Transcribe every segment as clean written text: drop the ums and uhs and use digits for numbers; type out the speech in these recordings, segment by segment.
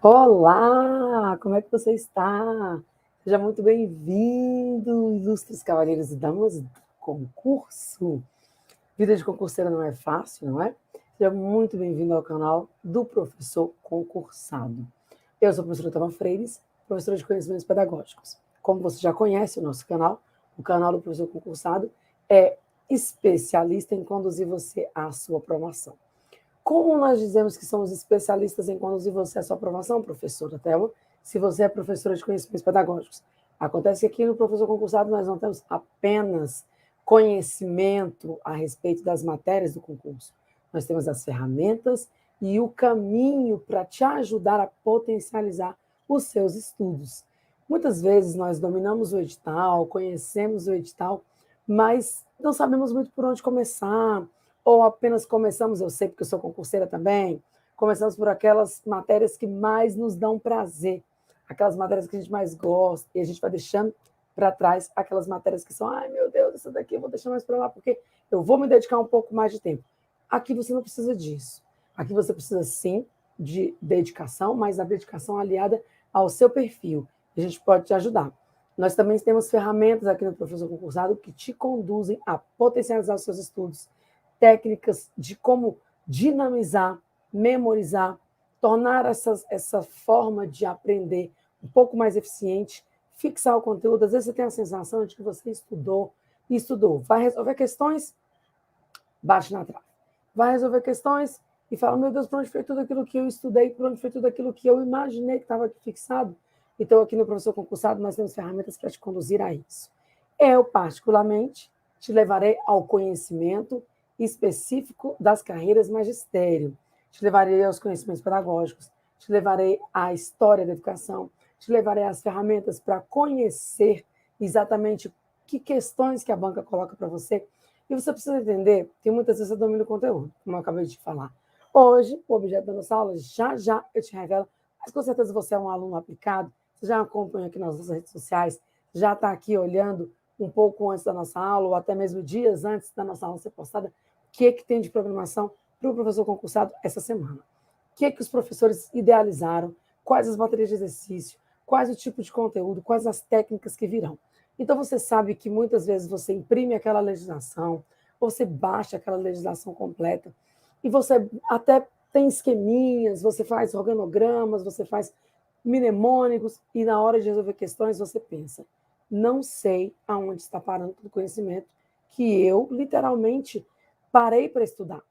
Olá, como é que você está? Seja muito bem-vindo, ilustres cavaleiros e damas do concurso. Vida de concurseira não é fácil, não é? Seja muito bem-vindo ao canal do Professor Concursado. Eu sou a professora Tama Freires, professora de Conhecimentos Pedagógicos. Como você já conhece o nosso canal, o canal do Professor Concursado é especialista em conduzir você à sua aprovação. Como nós dizemos que somos especialistas em conduzir você à sua aprovação, professora Thelma, se você é professora de conhecimentos pedagógicos? Acontece que aqui no Professor Concursado nós não temos apenas conhecimento a respeito das matérias do concurso. Nós temos as ferramentas e o caminho para te ajudar a potencializar os seus estudos. Muitas vezes nós dominamos o edital, conhecemos o edital, mas não sabemos muito por onde começar, ou apenas começamos, eu sei porque eu sou concurseira também, começamos por aquelas matérias que mais nos dão prazer, aquelas matérias que a gente mais gosta, e a gente vai deixando para trás aquelas matérias que são, ai meu Deus, essa daqui eu vou deixar mais para lá, porque eu vou me dedicar um pouco mais de tempo. Aqui você não precisa disso. Aqui você precisa sim de dedicação, mas a dedicação aliada ao seu perfil. A gente pode te ajudar. Nós também temos ferramentas aqui no Professor Concursado que te conduzem a potencializar os seus estudos, técnicas de como dinamizar, memorizar, tornar essa forma de aprender um pouco mais eficiente, fixar o conteúdo. Às vezes você tem a sensação de que você estudou, vai resolver questões, bate na trave. Vai resolver questões e fala, meu Deus, para onde foi tudo aquilo que eu estudei, para onde foi tudo aquilo que eu imaginei que estava aqui fixado? Então, aqui no Professor Concursado, nós temos ferramentas para te conduzir a isso. Eu, particularmente, te levarei ao conhecimento específico das carreiras magistério. Te levarei aos conhecimentos pedagógicos, te levarei à história da educação, te levarei às ferramentas para conhecer exatamente que questões que a banca coloca para você. E você precisa entender que muitas vezes você domina o conteúdo, como eu acabei de falar. Hoje, o objeto da nossa aula, já eu te revelo, mas com certeza você é um aluno aplicado, você já acompanha aqui nas nossas redes sociais, já está aqui olhando um pouco antes da nossa aula, ou até mesmo dias antes da nossa aula ser postada, o que tem de programação para o professor concursado essa semana. O que os professores idealizaram, quais as baterias de exercício, quais o tipo de conteúdo, quais as técnicas que virão. Então, você sabe que muitas vezes você imprime aquela legislação, você baixa aquela legislação completa, e você até tem esqueminhas, você faz organogramas, você faz mnemônicos, e na hora de resolver questões você pensa, não sei aonde está parando todo o conhecimento que eu, literalmente, parei para estudar.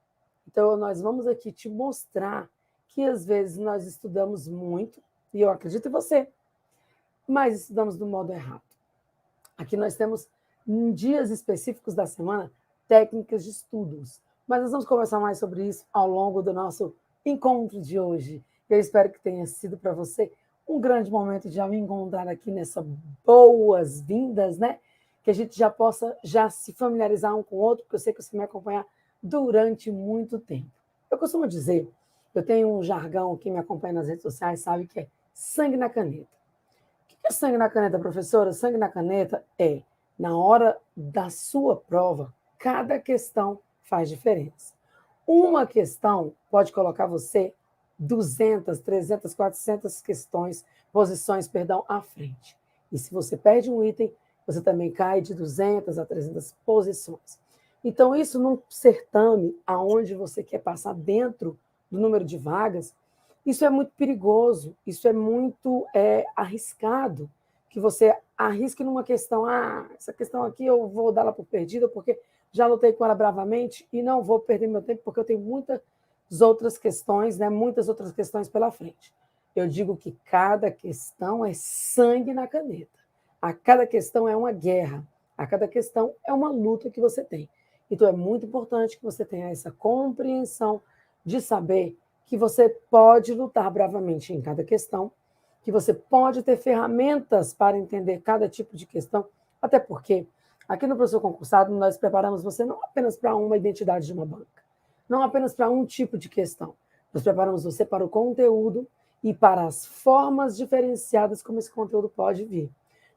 Então, nós vamos aqui te mostrar que, às vezes, nós estudamos muito, e eu acredito em você, mas estudamos do modo errado. Aqui nós temos, em dias específicos da semana, técnicas de estudos. Mas nós vamos conversar mais sobre isso ao longo do nosso encontro de hoje. Eu espero que tenha sido para você um grande momento de já me encontrar aqui nessa boas-vindas, né? Que a gente já possa já se familiarizar um com o outro, porque eu sei que você vai me acompanhar durante muito tempo. Eu costumo dizer, eu tenho um jargão que me acompanha nas redes sociais, sabe, que é sangue na caneta. O que é sangue na caneta, professora? Sangue na caneta é, na hora da sua prova, cada questão faz diferença. Uma questão pode colocar você 200, 300, 400 questões, posições, perdão, à frente. E se você perde um item, você também cai de 200 a 300 posições. Então, isso num certame aonde você quer passar dentro do número de vagas, isso é muito perigoso, isso é muito arriscado, que você arrisque numa questão, essa questão aqui eu vou dar ela por perdida, porque já lutei com ela bravamente e não vou perder meu tempo, porque eu tenho muitas outras questões, né, muitas outras questões pela frente. Eu digo que cada questão é sangue na caneta. A cada questão é uma guerra, a cada questão é uma luta que você tem. Então, é muito importante que você tenha essa compreensão de saber que você pode lutar bravamente em cada questão, que você pode ter ferramentas para entender cada tipo de questão, até porque aqui no Professor Concursado nós preparamos você não apenas para uma identidade de uma banca, não apenas para um tipo de questão, nós preparamos você para o conteúdo e para as formas diferenciadas como esse conteúdo pode vir.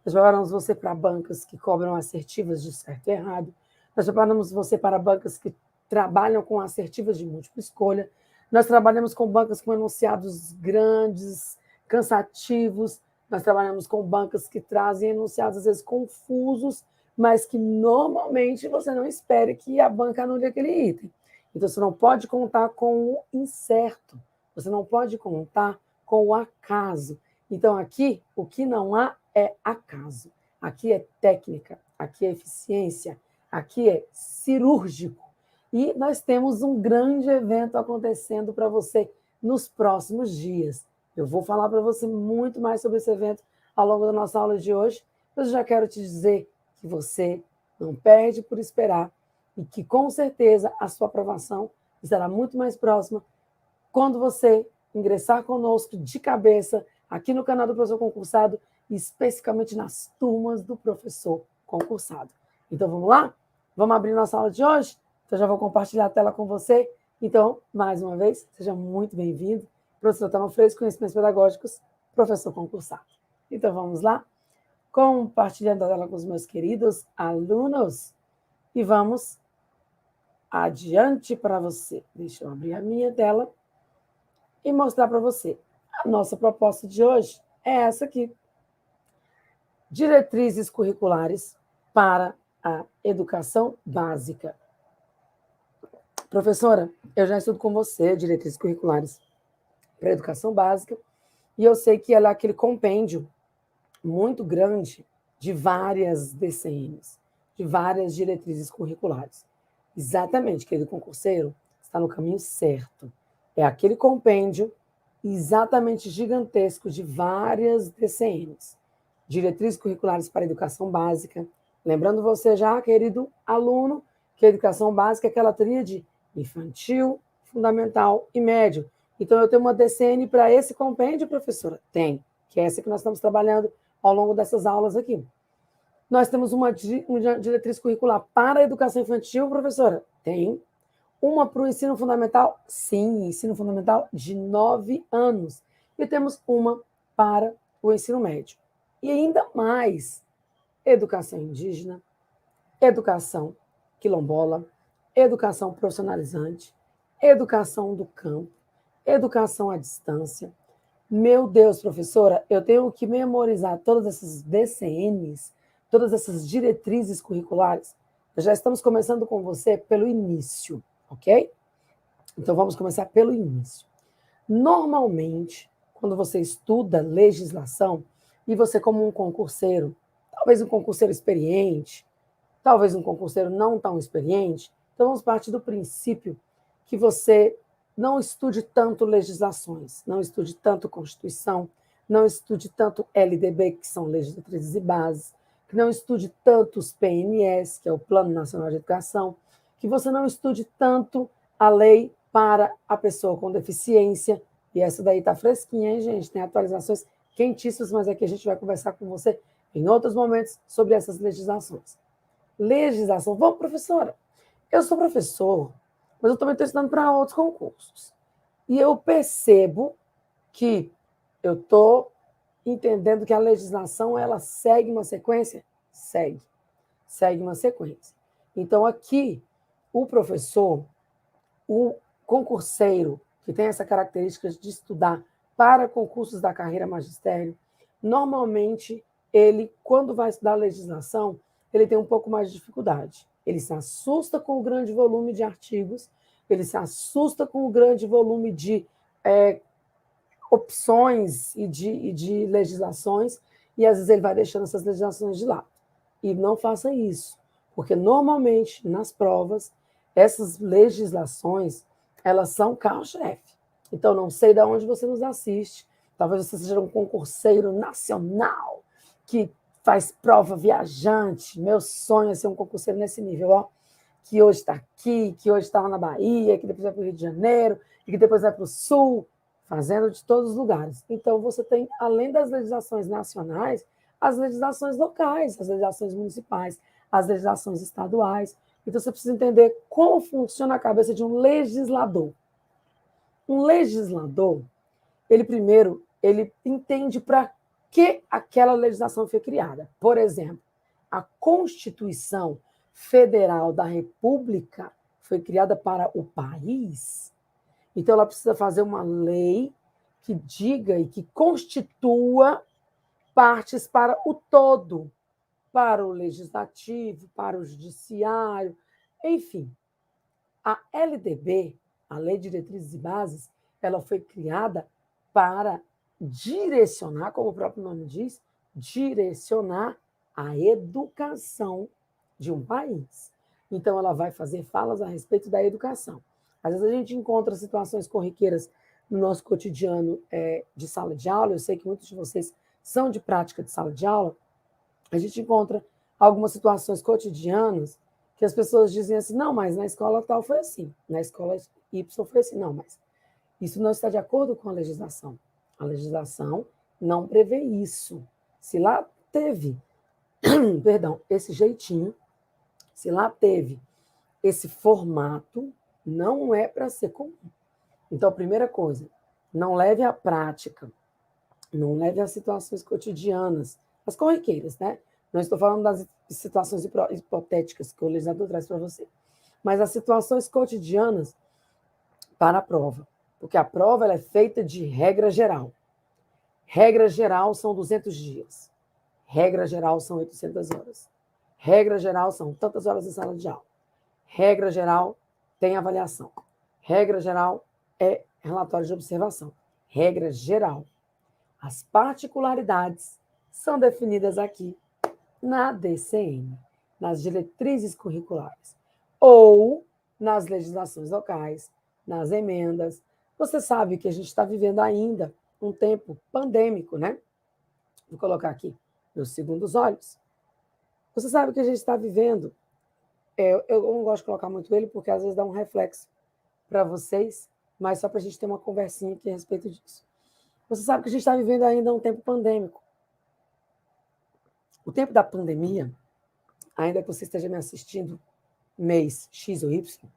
Nós preparamos você para bancas que cobram assertivas de certo e errado, nós preparamos você para bancas que trabalham com assertivas de múltipla escolha, nós trabalhamos com bancas com enunciados grandes, cansativos, nós trabalhamos com bancas que trazem enunciados, às vezes, confusos, mas que normalmente você não espere que a banca anule aquele item. Então, você não pode contar com o incerto, você não pode contar com o acaso. Então, aqui, o que não há é acaso. Aqui é técnica, aqui é eficiência, aqui é cirúrgico. E nós temos um grande evento acontecendo para você nos próximos dias. Eu vou falar para você muito mais sobre esse evento ao longo da nossa aula de hoje. Eu já quero te dizer que você não perde por esperar e que, com certeza, a sua aprovação estará muito mais próxima quando você ingressar conosco de cabeça aqui no canal do Professor Concursado, e especificamente nas turmas do professor concursado. Então, vamos lá? Vamos abrir nossa aula de hoje? Então, já vou compartilhar a tela com você. Então, mais uma vez, seja muito bem-vindo. Professor Thelma Freitas, Conhecimentos Pedagógicos, professor concursado. Então, vamos lá? Compartilhando a tela com os meus queridos alunos. E vamos adiante para você. Deixa eu abrir a minha tela e mostrar para você. A nossa proposta de hoje é essa aqui. Diretrizes curriculares para a educação básica. Professora, eu já estudo com você diretrizes curriculares para a educação básica e eu sei que ela é aquele compêndio muito grande de várias DCMs, de várias diretrizes curriculares. Exatamente, querido concurseiro, está no caminho certo. É aquele compêndio exatamente gigantesco de várias DCMs. Diretrizes curriculares para a educação básica. Lembrando você já, querido aluno, que a educação básica é aquela tríade infantil, fundamental e médio. Então, eu tenho uma DCN para esse compêndio, professora? Tem, que é essa que nós estamos trabalhando ao longo dessas aulas aqui. Nós temos uma diretriz curricular para a educação infantil, professora? Tem. Uma para o ensino fundamental? Sim, ensino fundamental de 9 anos. E temos uma para o ensino médio. E ainda mais, educação indígena, educação quilombola, educação profissionalizante, educação do campo, educação à distância. Meu Deus, professora, eu tenho que memorizar todas essas DCNs, todas essas diretrizes curriculares. Já estamos começando com você pelo início, ok? Então, vamos começar pelo início. Normalmente, quando você estuda legislação, e você como um concurseiro, talvez um concurseiro experiente, talvez um concurseiro não tão experiente, então vamos partir do princípio que você não estude tanto legislações, não estude tanto Constituição, não estude tanto LDB, que são leis diretrizes e bases, que não estude tanto os PNS, que é o Plano Nacional de Educação, que você não estude tanto a lei para a pessoa com deficiência, e essa daí está fresquinha, hein, gente? Tem atualizações quentíssimas, mas aqui a gente vai conversar com você em outros momentos sobre essas legislações. Legislação. Bom, professora, eu sou professor, mas eu também estou estudando para outros concursos. E eu percebo que eu estou entendendo que a legislação ela segue uma sequência? Segue uma sequência. Então, aqui, o professor, o concurseiro, que tem essa característica de estudar para concursos da carreira magistério, normalmente, ele, quando vai estudar legislação, ele tem um pouco mais de dificuldade. Ele se assusta com o grande volume de artigos, ele se assusta com o grande volume de opções e de legislações, e às vezes ele vai deixando essas legislações de lado. E não faça isso, porque normalmente, nas provas, essas legislações, elas são carro-chefe. Então, não sei de onde você nos assiste, talvez você seja um concurseiro nacional, que faz prova viajante. Meu sonho é ser um concurseiro nesse nível, ó, que hoje está aqui, que hoje está lá na Bahia, que depois vai para o Rio de Janeiro, e que depois vai para o Sul, fazendo de todos os lugares. Então, você tem, além das legislações nacionais, as legislações locais, as legislações municipais, as legislações estaduais. Então, você precisa entender como funciona a cabeça de um legislador. Um legislador, ele primeiro, ele entende para que aquela legislação foi criada. Por exemplo, a Constituição Federal da República foi criada para o país. Então, ela precisa fazer uma lei que diga e que constitua partes para o todo, para o legislativo, para o judiciário, enfim. A LDB, a Lei de Diretrizes e Bases, ela foi criada para direcionar, como o próprio nome diz, direcionar a educação de um país. Então, ela vai fazer falas a respeito da educação. Às vezes a gente encontra situações corriqueiras no nosso cotidiano de sala de aula, eu sei que muitos de vocês são de prática de sala de aula, a gente encontra algumas situações cotidianas que as pessoas dizem assim, não, mas na escola tal foi assim, na escola Y foi assim. Não, mas isso não está de acordo com a legislação. A legislação não prevê isso. Se lá teve, perdão, esse jeitinho, se lá teve esse formato, não é para ser comum. Então, primeira coisa, não leve à prática, não leve às situações cotidianas, as corriqueiras, né? Não estou falando das situações hipotéticas que o legislador traz para você, mas as situações cotidianas para a prova, porque a prova ela é feita de regra geral. Regra geral são 200 dias. Regra geral são 800 horas. Regra geral são tantas horas em sala de aula. Regra geral tem avaliação. Regra geral é relatório de observação. Regra geral. As particularidades são definidas aqui na DCM, nas diretrizes curriculares, ou nas legislações locais, nas emendas. Você sabe que a gente está vivendo ainda um tempo pandêmico, né? Vou colocar aqui meus segundos olhos. Você sabe que a gente está vivendo, eu não gosto de colocar muito ele, porque às vezes dá um reflexo para vocês, mas só para a gente ter uma conversinha aqui a respeito disso. Você sabe que a gente está vivendo ainda um tempo pandêmico. O tempo da pandemia, ainda que você esteja me assistindo mês X ou Y,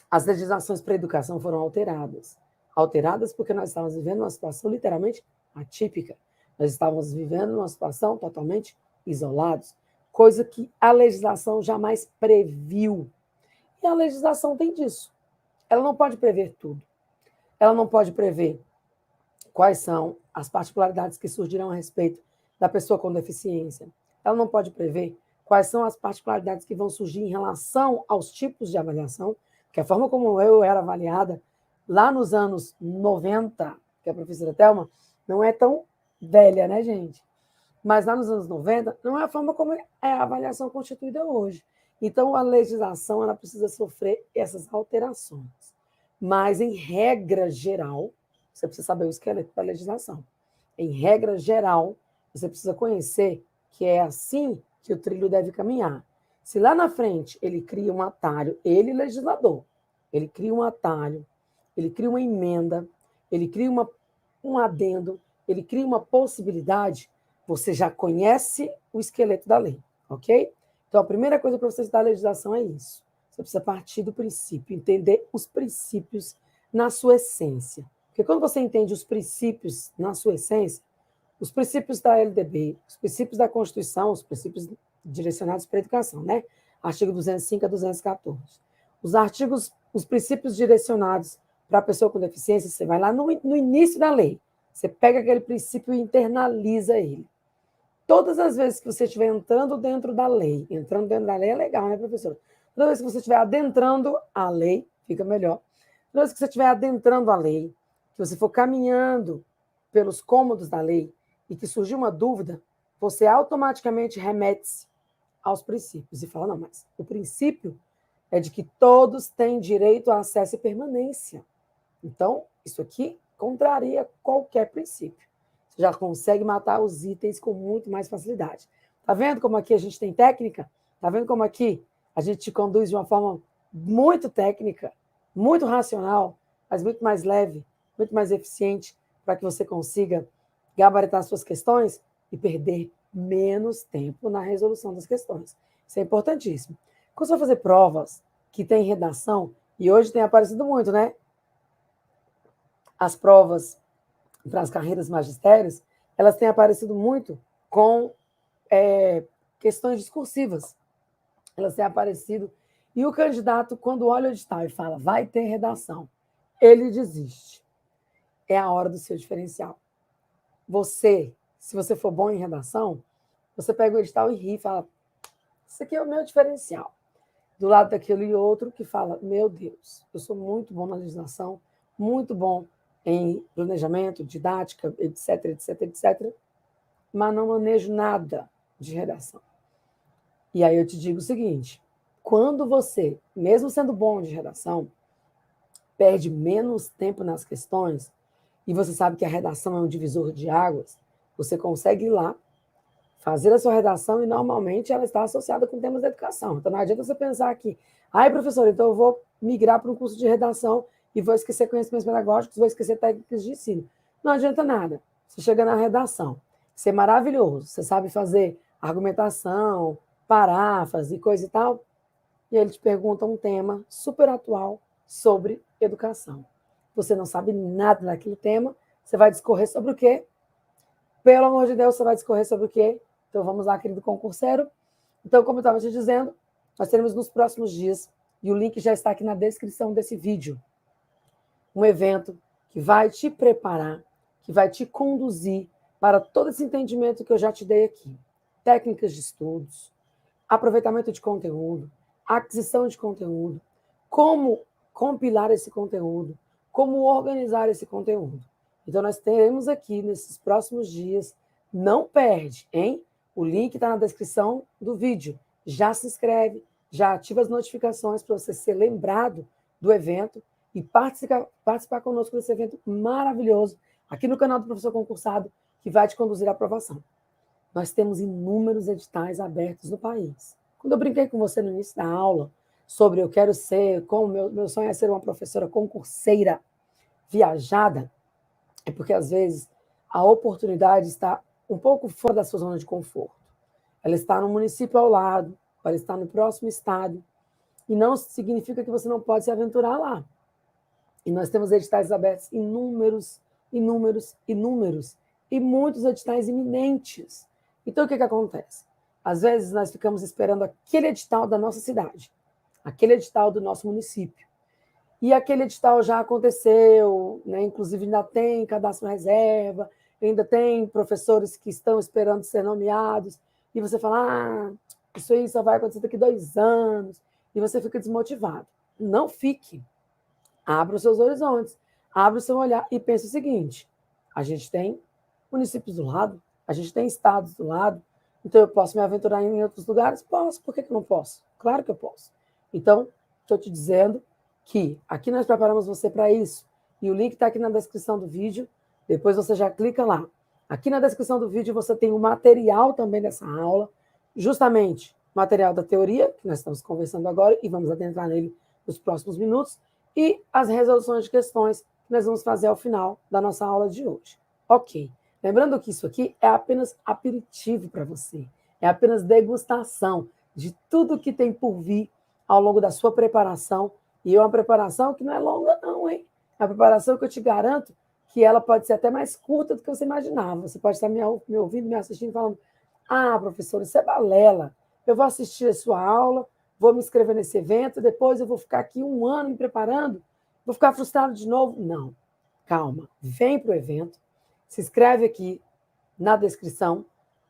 as legislações para a educação foram alteradas. Alteradas porque nós estávamos vivendo uma situação literalmente atípica. Nós estávamos vivendo uma situação totalmente isolados, coisa que a legislação jamais previu. E a legislação tem disso. Ela não pode prever tudo. Ela não pode prever quais são as particularidades que surgirão a respeito da pessoa com deficiência. Ela não pode prever quais são as particularidades que vão surgir em relação aos tipos de avaliação, porque a forma como eu era avaliada lá nos anos 90, que a professora Thelma não é tão velha, né, gente? Mas lá nos anos 90, não é a forma como é a avaliação constituída hoje. Então, a legislação ela precisa sofrer essas alterações. Mas, em regra geral, você precisa saber o esqueleto da legislação. Em regra geral, você precisa conhecer que é assim que o trilho deve caminhar. Se lá na frente ele cria um atalho, ele, legislador, ele cria um atalho, ele cria uma emenda, ele cria um adendo, ele cria uma possibilidade, você já conhece o esqueleto da lei, ok? Então, a primeira coisa para você estudar a legislação é isso. Você precisa partir do princípio, entender os princípios na sua essência. Porque quando você entende os princípios na sua essência, os princípios da LDB, os princípios da Constituição, os princípios direcionados para a educação, né? Artigo 205 a 214. Os princípios direcionados para a pessoa com deficiência, você vai lá no início da lei, você pega aquele princípio e internaliza ele. Todas as vezes que você estiver entrando dentro da lei é legal, né, professora? Toda vez que você estiver adentrando a lei, fica melhor. Toda vez que você estiver adentrando a lei, que você for caminhando pelos cômodos da lei e que surgir uma dúvida, você automaticamente remete-se aos princípios e fala, não, mas o princípio é de que todos têm direito a acesso e permanência. Então, isso aqui contraria qualquer princípio. Você já consegue matar os itens com muito mais facilidade. Tá vendo como aqui a gente tem técnica? Tá vendo como aqui a gente te conduz de uma forma muito técnica, muito racional, mas muito mais leve, muito mais eficiente, para que você consiga gabaritar suas questões e perder menos tempo na resolução das questões. Isso é importantíssimo. Quando você vai fazer provas que tem redação, e hoje tem aparecido muito, né? As provas para as carreiras magistérias, elas têm aparecido muito com questões discursivas. Elas têm aparecido. E o candidato, quando olha o edital e fala, vai ter redação, ele desiste. é a hora do seu diferencial. Você, se você for bom em redação, você pega o edital e ri e fala, isso aqui é o meu diferencial. Do lado daquele outro que fala, meu Deus, eu sou muito bom na legislação, muito bom em planejamento, didática, etc, etc, etc, mas não manejo nada de redação. E aí eu te digo o seguinte, quando você, mesmo sendo bom de redação, perde menos tempo nas questões, e você sabe que a redação é um divisor de águas, você consegue ir lá, fazer a sua redação e normalmente ela está associada com temas da educação. Então não adianta você pensar aqui, ai professor, então eu vou migrar para um curso de redação e vou esquecer conhecimentos pedagógicos, vou esquecer técnicas de ensino. Não adianta nada. Você chega na redação, você é maravilhoso, você sabe fazer argumentação, paráfrase, coisa e tal, e ele te pergunta um tema super atual sobre educação. Você não sabe nada daquele tema, você vai discorrer sobre o quê? Pelo amor de Deus, você vai discorrer sobre o quê? Então vamos lá, querido concurseiro. Então, como eu estava te dizendo, nós teremos nos próximos dias, e o link já está aqui na descrição desse vídeo, um evento que vai te preparar, que vai te conduzir para todo esse entendimento que eu já te dei aqui. Técnicas de estudos, aproveitamento de conteúdo, aquisição de conteúdo, como compilar esse conteúdo, como organizar esse conteúdo. Então, nós teremos aqui, nesses próximos dias, não perde, hein? O link está na descrição do vídeo. Já se inscreve, já ativa as notificações para você ser lembrado do evento e participar conosco desse evento maravilhoso aqui no canal do Professor Concursado, que vai te conduzir à aprovação. Nós temos inúmeros editais abertos no país. Quando eu brinquei com você no início da aula sobre eu quero ser, como meu sonho é ser uma professora concurseira viajada, é porque às vezes a oportunidade está um pouco fora da sua zona de conforto. Ela está no município ao lado, ela está no próximo estado, e não significa que você não pode se aventurar lá. E nós temos editais abertos inúmeros, inúmeros, inúmeros, e muitos editais iminentes. Então, o que acontece? Às vezes, nós ficamos esperando aquele edital da nossa cidade, aquele edital do nosso município. E aquele edital já aconteceu, né? Inclusive ainda tem cadastro reserva, ainda tem professores que estão esperando ser nomeados, e você fala, isso aí só vai acontecer daqui 2 anos, e você fica desmotivado. Não fique. Abra os seus horizontes, abra o seu olhar e pense o seguinte, a gente tem municípios do lado, a gente tem estados do lado, então eu posso me aventurar em outros lugares? Posso, por que eu não posso? Claro que eu posso. Então, estou te dizendo que aqui nós preparamos você para isso, e o link está aqui na descrição do vídeo, depois você já clica lá. Aqui na descrição do vídeo você tem o material também dessa aula, justamente material da teoria, que nós estamos conversando agora, e vamos adentrar nele nos próximos minutos, e as resoluções de questões que nós vamos fazer ao final da nossa aula de hoje. Ok. Lembrando que isso aqui é apenas aperitivo para você, é apenas degustação de tudo que tem por vir ao longo da sua preparação, e é uma preparação que não é longa não, hein? É uma preparação que eu te garanto que ela pode ser até mais curta do que você imaginava. Você pode estar me ouvindo, me assistindo, falando, professor, isso é balela, eu vou assistir a sua aula, vou me inscrever nesse evento, depois eu vou ficar aqui 1 ano me preparando, vou ficar frustrado de novo. Não, calma, vem para o evento, se inscreve aqui na descrição,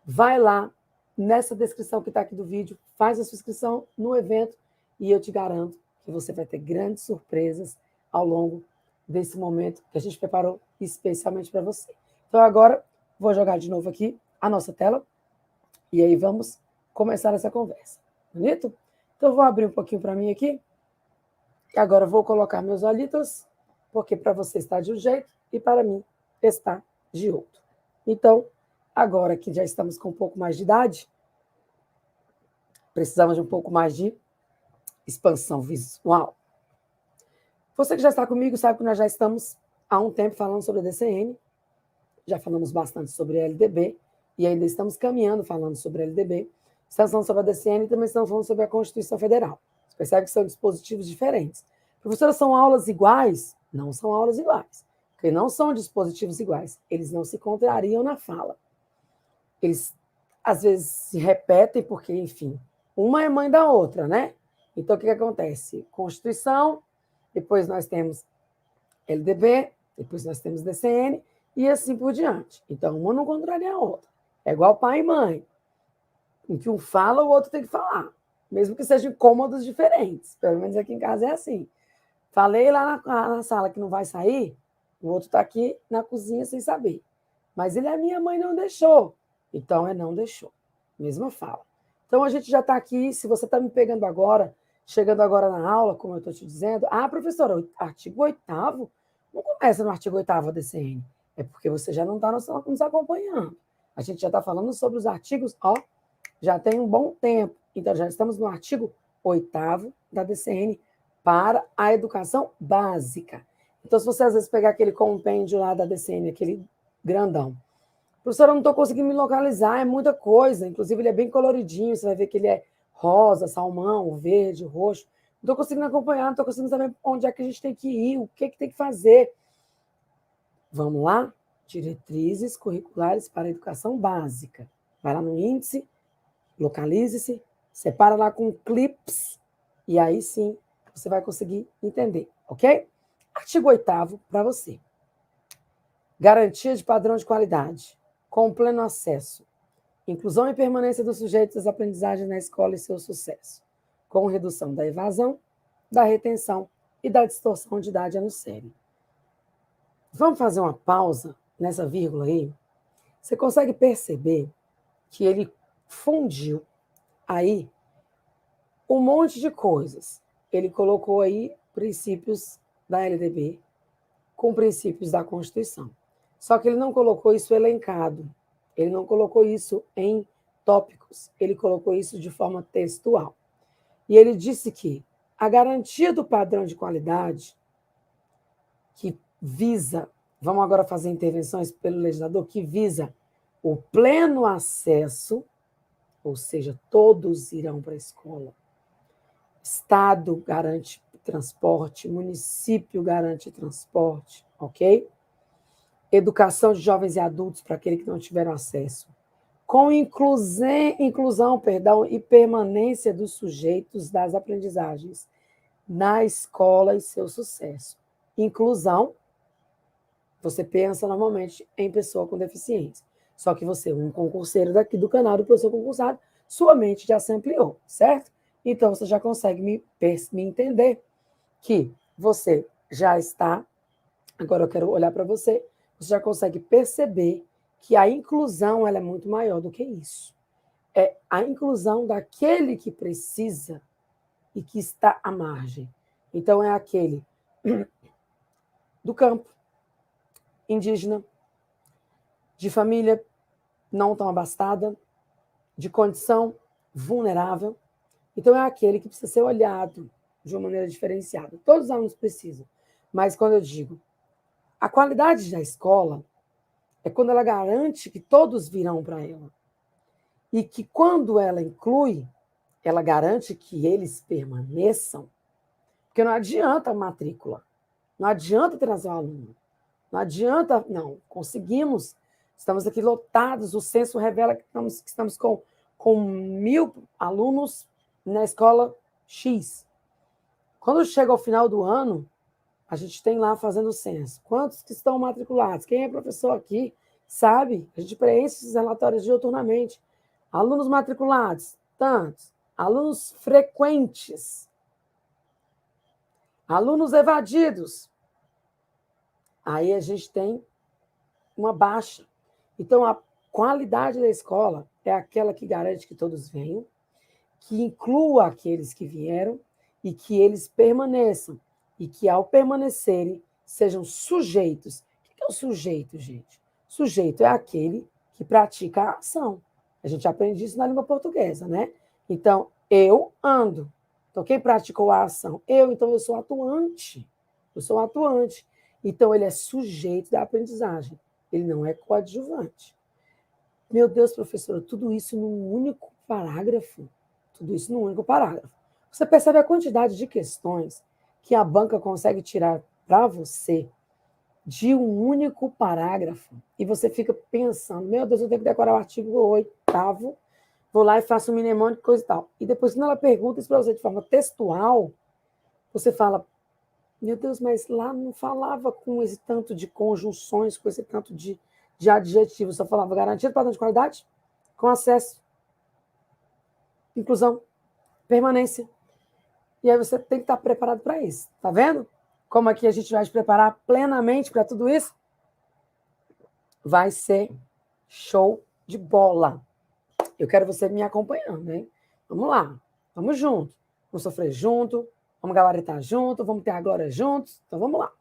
vai lá nessa descrição que está aqui do vídeo, faz a sua inscrição no evento e eu te garanto que você vai ter grandes surpresas ao longo desse momento que a gente preparou especialmente para você. Então agora vou jogar de novo aqui a nossa tela e aí vamos começar essa conversa. Bonito? Então, eu vou abrir um pouquinho para mim aqui. E agora eu vou colocar meus olhitos, porque para você está de um jeito e para mim está de outro. Então, agora que já estamos com um pouco mais de idade, precisamos de um pouco mais de expansão visual. Você que já está comigo sabe que nós já estamos há um tempo falando sobre a DCM, já falamos bastante sobre a LDB e ainda estamos caminhando falando sobre a LDB. Estamos falando sobre a DCM e também estamos falando sobre a Constituição Federal. Você percebe que são dispositivos diferentes. Professora, são aulas iguais? Não são aulas iguais. Porque não são dispositivos iguais. Eles não se contrariam na fala. Eles, às vezes, se repetem porque, enfim, uma é mãe da outra, né? Então, o que acontece? Constituição, depois nós temos LDB, Depois nós temos DCN e assim por diante. Então, uma não contraria a outra. É igual pai e mãe. Em que um fala, o outro tem que falar. Mesmo que sejam cômodos diferentes. Pelo menos aqui em casa é assim. Falei lá na sala que não vai sair, o outro está aqui na cozinha sem saber. Mas ele, a minha mãe não deixou. Então, não deixou. Mesma fala. Então, a gente já está aqui. Se você está me pegando agora, chegando agora na aula, como eu estou te dizendo, professora, artigo 8º, não começa no artigo 8º a DCN. É porque você já não está nos acompanhando. A gente já está falando sobre os artigos, já tem um bom tempo. Então, já estamos no artigo 8º da DCN para a educação básica. Então, se você às vezes pegar aquele compêndio lá da DCN, aquele grandão, professora, eu não estou conseguindo me localizar, é muita coisa. Inclusive, ele é bem coloridinho, você vai ver que ele é rosa, salmão, verde, roxo. Não estou conseguindo acompanhar, não estou conseguindo saber onde é que a gente tem que ir, o que tem que fazer. Vamos lá? Diretrizes curriculares para a educação básica. Vai lá no índice, localize-se, separa lá com clips, e aí sim você vai conseguir entender, ok? Artigo 8º para você. Garantia de padrão de qualidade, com pleno acesso, inclusão e permanência dos sujeitos às aprendizagens na escola e seu sucesso, com redução da evasão, da retenção e da distorção de idade no cérebro. Vamos fazer uma pausa nessa vírgula aí? Você consegue perceber que ele fundiu aí um monte de coisas. Ele colocou aí princípios da LDB com princípios da Constituição. Só que ele não colocou isso elencado. Ele não colocou isso em tópicos. Ele colocou isso de forma textual. E ele disse que a garantia do padrão de qualidade, que visa, vamos agora fazer intervenções pelo legislador, que visa o pleno acesso, ou seja, todos irão para a escola. Estado garante transporte, município garante transporte, ok? Educação de jovens e adultos para aqueles que não tiveram acesso. Com inclusão e permanência dos sujeitos das aprendizagens na escola e seu sucesso. Inclusão, você pensa normalmente em pessoa com deficiência. Só que você, um concurseiro daqui do canal do professor concursado, sua mente já se ampliou, certo? Então, você já consegue me entender que você já está, agora eu quero olhar para você, você já consegue perceber que a inclusão ela é muito maior do que isso. É a inclusão daquele que precisa e que está à margem. Então, é aquele do campo, indígena, de família não tão abastada, de condição vulnerável. Então, é aquele que precisa ser olhado de uma maneira diferenciada. Todos os alunos precisam. Mas, quando eu digo a qualidade da escola, é quando ela garante que todos virão para ela. E que, quando ela inclui, ela garante que eles permaneçam. Porque não adianta a matrícula. Não adianta trazer o aluno. Não adianta, não. Conseguimos. Estamos aqui lotados. O censo revela que estamos com 1.000 alunos na escola X. Quando chega ao final do ano, a gente tem lá fazendo o censo. Quantos que estão matriculados? Quem é professor aqui sabe? A gente preenche esses relatórios diuturnamente. Alunos matriculados, tantos. Alunos frequentes. Alunos evadidos. Aí a gente tem uma baixa. Então, a qualidade da escola é aquela que garante que todos venham, que inclua aqueles que vieram e que eles permaneçam. E que, ao permanecerem, sejam sujeitos. O que é o sujeito, gente? Sujeito é aquele que pratica a ação. A gente aprende isso na língua portuguesa, né? Então, eu ando. Então, quem praticou a ação? Então eu sou atuante. Eu sou atuante. Então, ele é sujeito da aprendizagem. Ele não é coadjuvante. Meu Deus, professora, tudo isso num único parágrafo? Tudo isso num único parágrafo. Você percebe a quantidade de questões que a banca consegue tirar para você de um único parágrafo e você fica pensando, meu Deus, eu tenho que decorar o artigo 8º, vou lá e faço um mnemônico, coisa e tal. E depois, quando ela pergunta isso para você de forma textual, você fala, Meu Deus, mas lá não falava com esse tanto de conjunções, com esse tanto de adjetivos, só falava garantia do padrão de qualidade, com acesso, inclusão, permanência. E aí você tem que estar preparado para isso. Tá vendo? Como aqui a gente vai se preparar plenamente para tudo isso? Vai ser show de bola. Eu quero você me acompanhando, hein? Vamos lá. Vamos junto. Vamos sofrer junto, vamos gabaritar junto, vamos ter a glória juntos. Então vamos lá.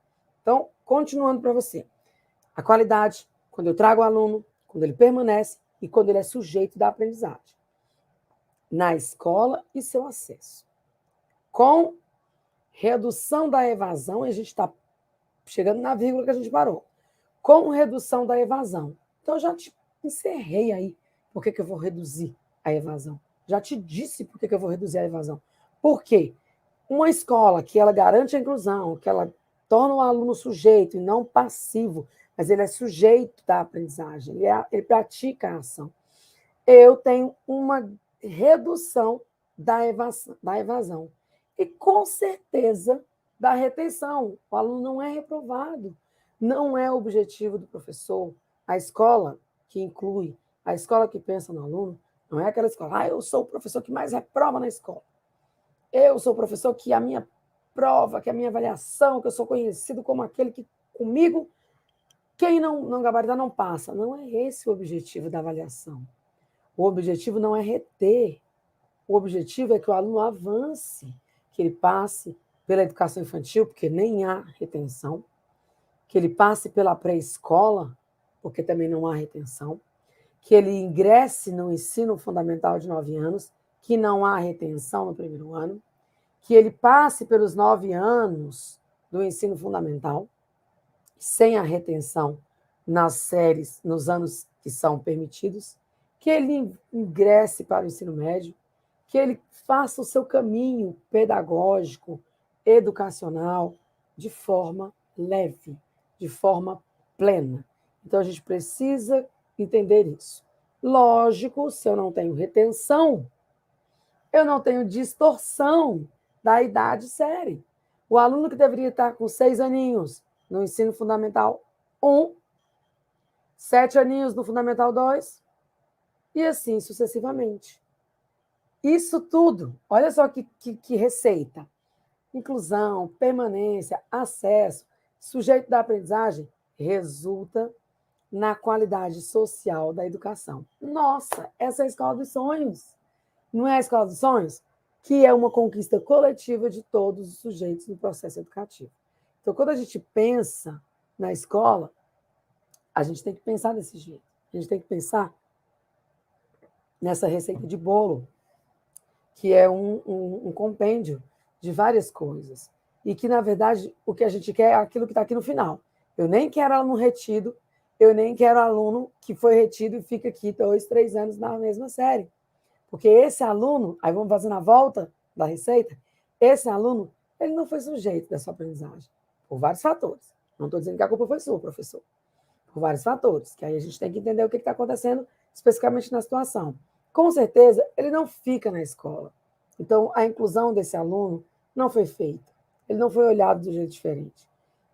Então, continuando para você. A qualidade, quando eu trago o aluno, quando ele permanece e quando ele é sujeito da aprendizagem. Na escola e seu acesso. Com redução da evasão, a gente está chegando na vírgula que a gente parou. Com redução da evasão. Então, eu já te encerrei aí por que eu vou reduzir a evasão. Já te disse por que eu vou reduzir a evasão. Por quê? Uma escola que ela garante a inclusão, que ela torna o aluno sujeito e não passivo, mas ele é sujeito da aprendizagem, ele pratica a ação. Eu tenho uma redução da evasão. E, com certeza, da retenção. O aluno não é reprovado. Não é o objetivo do professor. A escola que inclui, a escola que pensa no aluno, não é aquela escola, eu sou o professor que mais reprova na escola. Eu sou o professor que a minha prova, que a minha avaliação, que eu sou conhecido como aquele que, comigo, quem não gabaritar não passa. Não é esse o objetivo da avaliação. O objetivo não é reter. O objetivo é que o aluno avance, que ele passe pela educação infantil, porque nem há retenção, que ele passe pela pré-escola, porque também não há retenção, que ele ingresse no ensino fundamental de 9 anos, que não há retenção no primeiro ano, que ele passe pelos 9 anos do ensino fundamental, sem a retenção nas séries, nos anos que são permitidos, que ele ingresse para o ensino médio, que ele faça o seu caminho pedagógico, educacional, de forma leve, de forma plena. Então, a gente precisa entender isso. Lógico, se eu não tenho retenção, eu não tenho distorção da idade série. O aluno que deveria estar com 6 aninhos no ensino fundamental 1, 7 aninhos no fundamental 2, e assim sucessivamente. Isso tudo, olha só que receita. Inclusão, permanência, acesso, sujeito da aprendizagem, resulta na qualidade social da educação. Nossa, essa é a escola dos sonhos. Não é a escola dos sonhos? Que é uma conquista coletiva de todos os sujeitos no processo educativo. Então, quando a gente pensa na escola, a gente tem que pensar desse jeito. A gente tem que pensar nessa receita de bolo, que é um compêndio de várias coisas. E que, na verdade, o que a gente quer é aquilo que está aqui no final. Eu nem quero aluno retido, eu nem quero aluno que foi retido e fica aqui 2, 3 anos na mesma série. Porque esse aluno, aí vamos fazendo a volta da receita, esse aluno, ele não foi sujeito dessa aprendizagem, por vários fatores. Não estou dizendo que a culpa foi sua, professor. Por vários fatores, que aí a gente tem que entender o que está acontecendo especificamente na situação. Com certeza, ele não fica na escola. Então, a inclusão desse aluno não foi feita. Ele não foi olhado de um jeito diferente.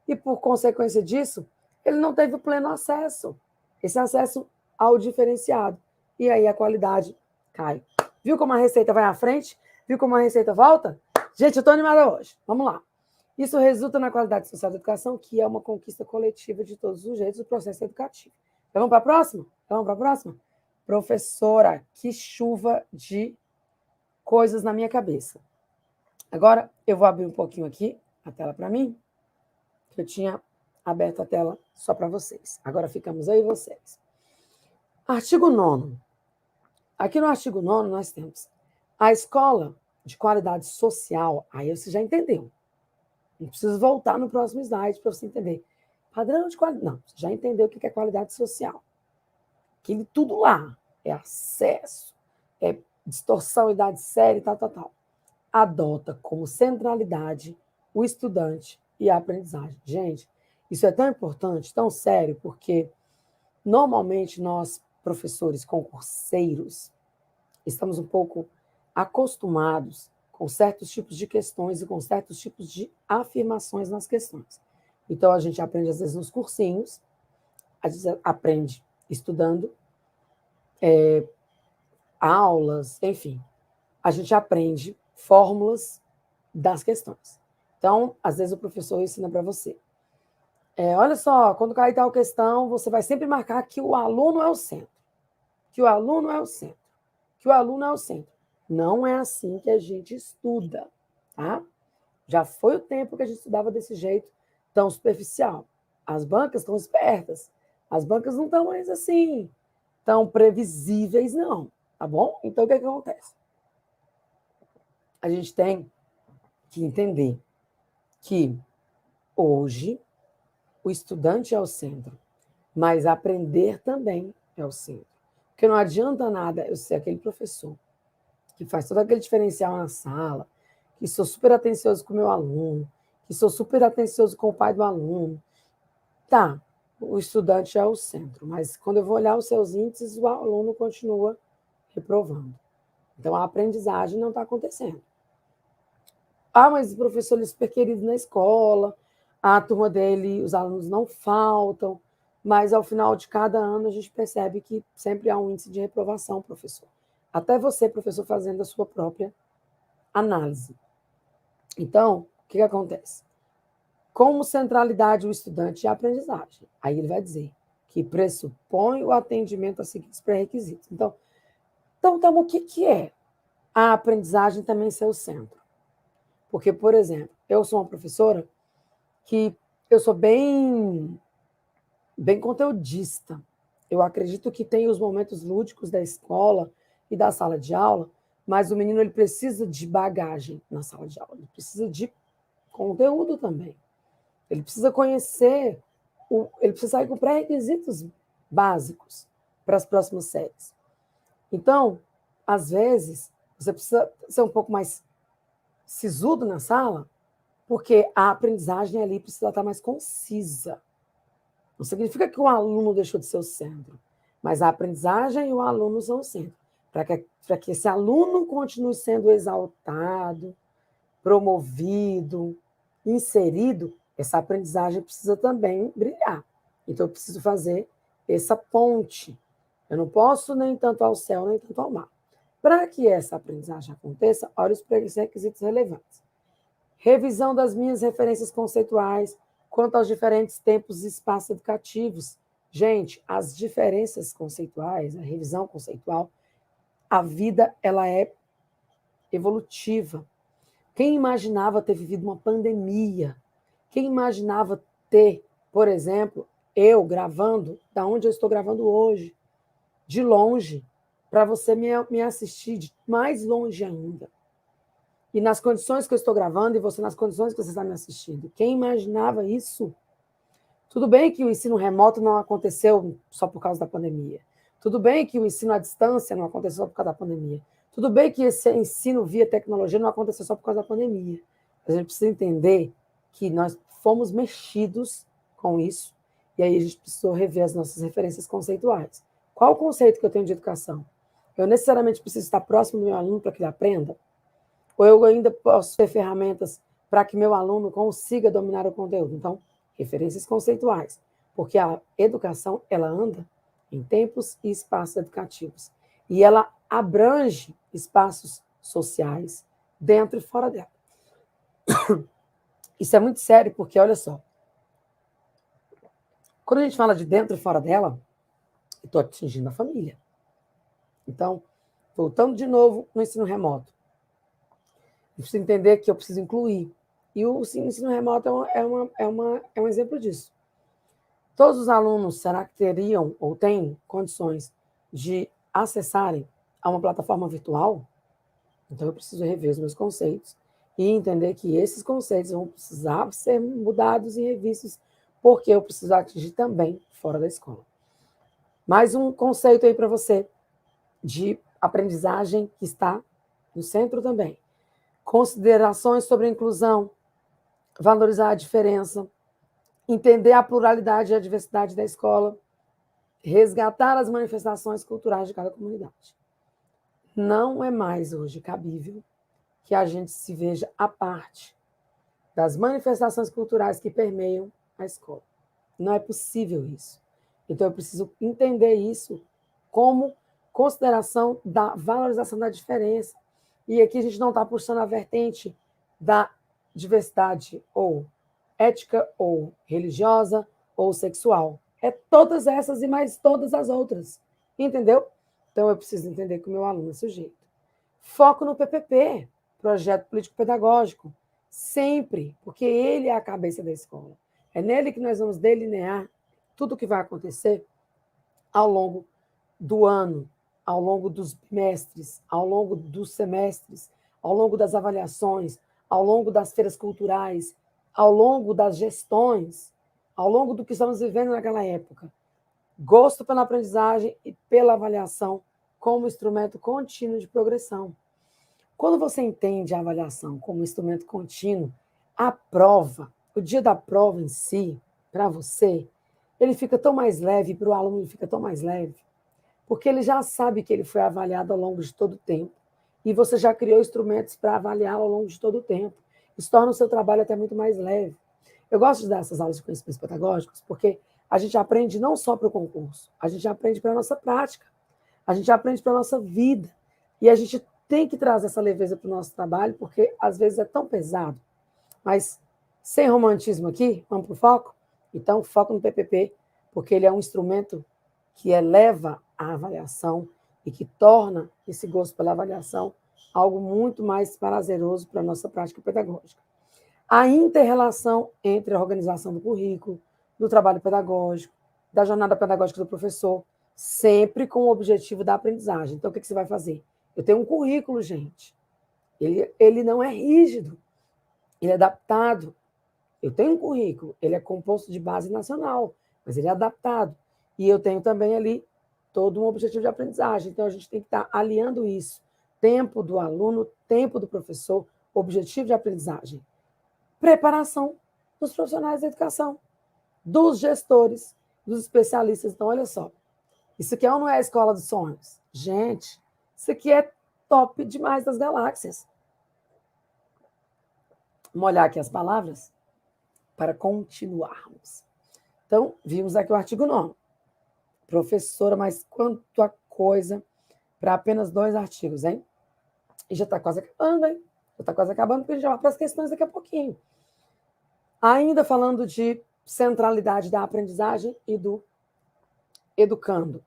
E, por consequência disso, ele não teve o pleno acesso. Esse acesso ao diferenciado. E aí a qualidade cai. Viu como a receita vai à frente? Viu como a receita volta? Gente, eu estou animada hoje. Vamos lá. Isso resulta na qualidade social da educação, que é uma conquista coletiva de todos os jeitos do processo educativo. Então, vamos para a próxima? Vamos para a próxima? Professora, que chuva de coisas na minha cabeça. Agora, eu vou abrir um pouquinho aqui a tela para mim, que eu tinha aberto a tela só para vocês. Agora ficamos aí vocês. Artigo 9º. Aqui no artigo 9º nós temos a escola de qualidade social. Aí você já entendeu. Não precisa voltar no próximo slide para você entender. Padrão de qualidade. Não, você já entendeu o que é qualidade social. Aquilo tudo lá. É acesso, é distorção, idade séria, tal. Adota como centralidade o estudante e a aprendizagem. Gente, isso é tão importante, tão sério, porque normalmente nós, professores concurseiros, estamos um pouco acostumados com certos tipos de questões e com certos tipos de afirmações nas questões. Então, a gente aprende, às vezes, nos cursinhos, a gente aprende estudando, aulas, enfim. A gente aprende fórmulas das questões. Então, às vezes, o professor ensina para você. Olha só, quando cair tal questão, você vai sempre marcar que o aluno é o centro. Que o aluno é o centro. Que o aluno é o centro. Não é assim que a gente estuda, tá? Já foi o tempo que a gente estudava desse jeito tão superficial. As bancas estão espertas. As bancas não estão mais assim, tão previsíveis, não. Tá bom? Então, o que acontece? A gente tem que entender que hoje o estudante é o centro, mas aprender também é o centro. Porque não adianta nada eu ser aquele professor que faz todo aquele diferencial na sala, que sou super atencioso com o meu aluno, que sou super atencioso com o pai do aluno. Tá, o estudante é o centro, mas quando eu vou olhar os seus índices, o aluno continua reprovando. Então, a aprendizagem não está acontecendo. Mas o professor é super querido na escola, a turma dele, os alunos não faltam, mas ao final de cada ano a gente percebe que sempre há um índice de reprovação, professor. Até você, professor, fazendo a sua própria análise. Então, o que acontece? Como centralidade o estudante e a aprendizagem. Aí ele vai dizer que pressupõe o atendimento a seguintes pré-requisitos. Então, o que é a aprendizagem também ser o centro? Porque, por exemplo, eu sou uma professora que eu sou bem conteudista. Eu acredito que tem os momentos lúdicos da escola e da sala de aula, mas o menino ele precisa de bagagem na sala de aula, ele precisa de conteúdo também. Ele precisa conhecer, ele precisa sair com pré-requisitos básicos para as próximas séries. Então, às vezes, você precisa ser um pouco mais sisudo na sala, porque a aprendizagem ali precisa estar mais concisa. Não significa que o aluno deixou de ser o centro, mas a aprendizagem e o aluno são o centro. Para que esse aluno continue sendo exaltado, promovido, inserido, essa aprendizagem precisa também brilhar. Então, eu preciso fazer essa ponte. Eu não posso nem tanto ao céu, nem tanto ao mar. Para que essa aprendizagem aconteça, olha os requisitos relevantes. Revisão das minhas referências conceituais quanto aos diferentes tempos e espaços educativos. Gente, as diferenças conceituais, a revisão conceitual, a vida ela é evolutiva. Quem imaginava ter vivido uma pandemia? Quem imaginava ter, por exemplo, eu gravando da onde eu estou gravando hoje, de longe, para você me assistir de mais longe ainda? E nas condições que eu estou gravando e você nas condições que você está me assistindo. Quem imaginava isso? Tudo bem que o ensino remoto não aconteceu só por causa da pandemia. Tudo bem que o ensino à distância não aconteceu só por causa da pandemia. Tudo bem que esse ensino via tecnologia não aconteceu só por causa da pandemia. A gente precisa entender que nós fomos mexidos com isso e aí a gente precisou rever as nossas referências conceituais. Qual o conceito que eu tenho de educação? Eu necessariamente preciso estar próximo do meu aluno para que ele aprenda? Ou eu ainda posso ter ferramentas para que meu aluno consiga dominar o conteúdo? Então, referências conceituais, porque a educação ela anda em tempos e espaços educativos e ela abrange espaços sociais dentro e fora dela. Isso é muito sério porque, olha só, quando a gente fala de dentro e fora dela, eu estou atingindo a família. Então, voltando de novo no ensino remoto, eu preciso entender que eu preciso incluir. E o ensino remoto é um exemplo disso. Todos os alunos, será que teriam ou têm condições de acessarem a uma plataforma virtual? Então, eu preciso rever os meus conceitos e entender que esses conceitos vão precisar ser mudados e revistos, porque eu preciso atingir também fora da escola. Mais um conceito aí para você de aprendizagem que está no centro também. Considerações sobre a inclusão, valorizar a diferença, entender a pluralidade e a diversidade da escola, resgatar as manifestações culturais de cada comunidade. Não é mais hoje cabível que a gente se veja à parte das manifestações culturais que permeiam a escola. Não é possível isso. Então, eu preciso entender isso como consideração da valorização da diferença. E aqui a gente não está puxando a vertente da diversidade ou ética, ou religiosa, ou sexual. É todas essas e mais todas as outras. Entendeu? Então, eu preciso entender que o meu aluno é sujeito. Foco no PPP, Projeto Político Pedagógico, sempre, porque ele é a cabeça da escola. É nele que nós vamos delinear tudo o que vai acontecer ao longo do ano, ao longo dos bimestres, ao longo dos semestres, ao longo das avaliações, ao longo das feiras culturais, ao longo das gestões, ao longo do que estamos vivendo naquela época. Gosto pela aprendizagem e pela avaliação como instrumento contínuo de progressão. Quando você entende a avaliação como instrumento contínuo, a prova, o dia da prova em si, para você, ele fica tão mais leve, para o aluno ele fica tão mais leve, porque ele já sabe que ele foi avaliado ao longo de todo o tempo, e você já criou instrumentos para avaliá-lo ao longo de todo o tempo. Isso torna o seu trabalho até muito mais leve. Eu gosto de dar essas aulas de conhecimentos pedagógicos, porque a gente aprende não só para o concurso, a gente aprende para a nossa prática, a gente aprende para a nossa vida, e a gente tem que trazer essa leveza para o nosso trabalho, porque às vezes é tão pesado. Mas sem romantismo aqui, vamos para o foco? Então, foco no PPP, porque ele é um instrumento que eleva a avaliação e que torna esse gosto pela avaliação algo muito mais prazeroso para a nossa prática pedagógica. A inter-relação entre a organização do currículo, do trabalho pedagógico, da jornada pedagógica do professor, sempre com o objetivo da aprendizagem. Então, o que você vai fazer? Eu tenho um currículo, gente. Ele não é rígido, ele é adaptado. Eu tenho um currículo, ele é composto de base nacional, mas ele é adaptado. E eu tenho também ali todo um objetivo de aprendizagem. Então, a gente tem que estar alinhando isso. Tempo do aluno, tempo do professor, objetivo de aprendizagem. Preparação dos profissionais da educação, dos gestores, dos especialistas. Então, olha só, isso aqui não é a escola dos sonhos. Gente, isso aqui é top demais das galáxias. Vamos olhar aqui as palavras para continuarmos. Então, vimos aqui o artigo 9. Professora, mas quanta coisa para apenas 2 artigos, hein? E já está quase acabando, hein? Já está quase acabando, porque a gente já vai para as questões daqui a pouquinho. Ainda falando de centralidade da aprendizagem e do educando.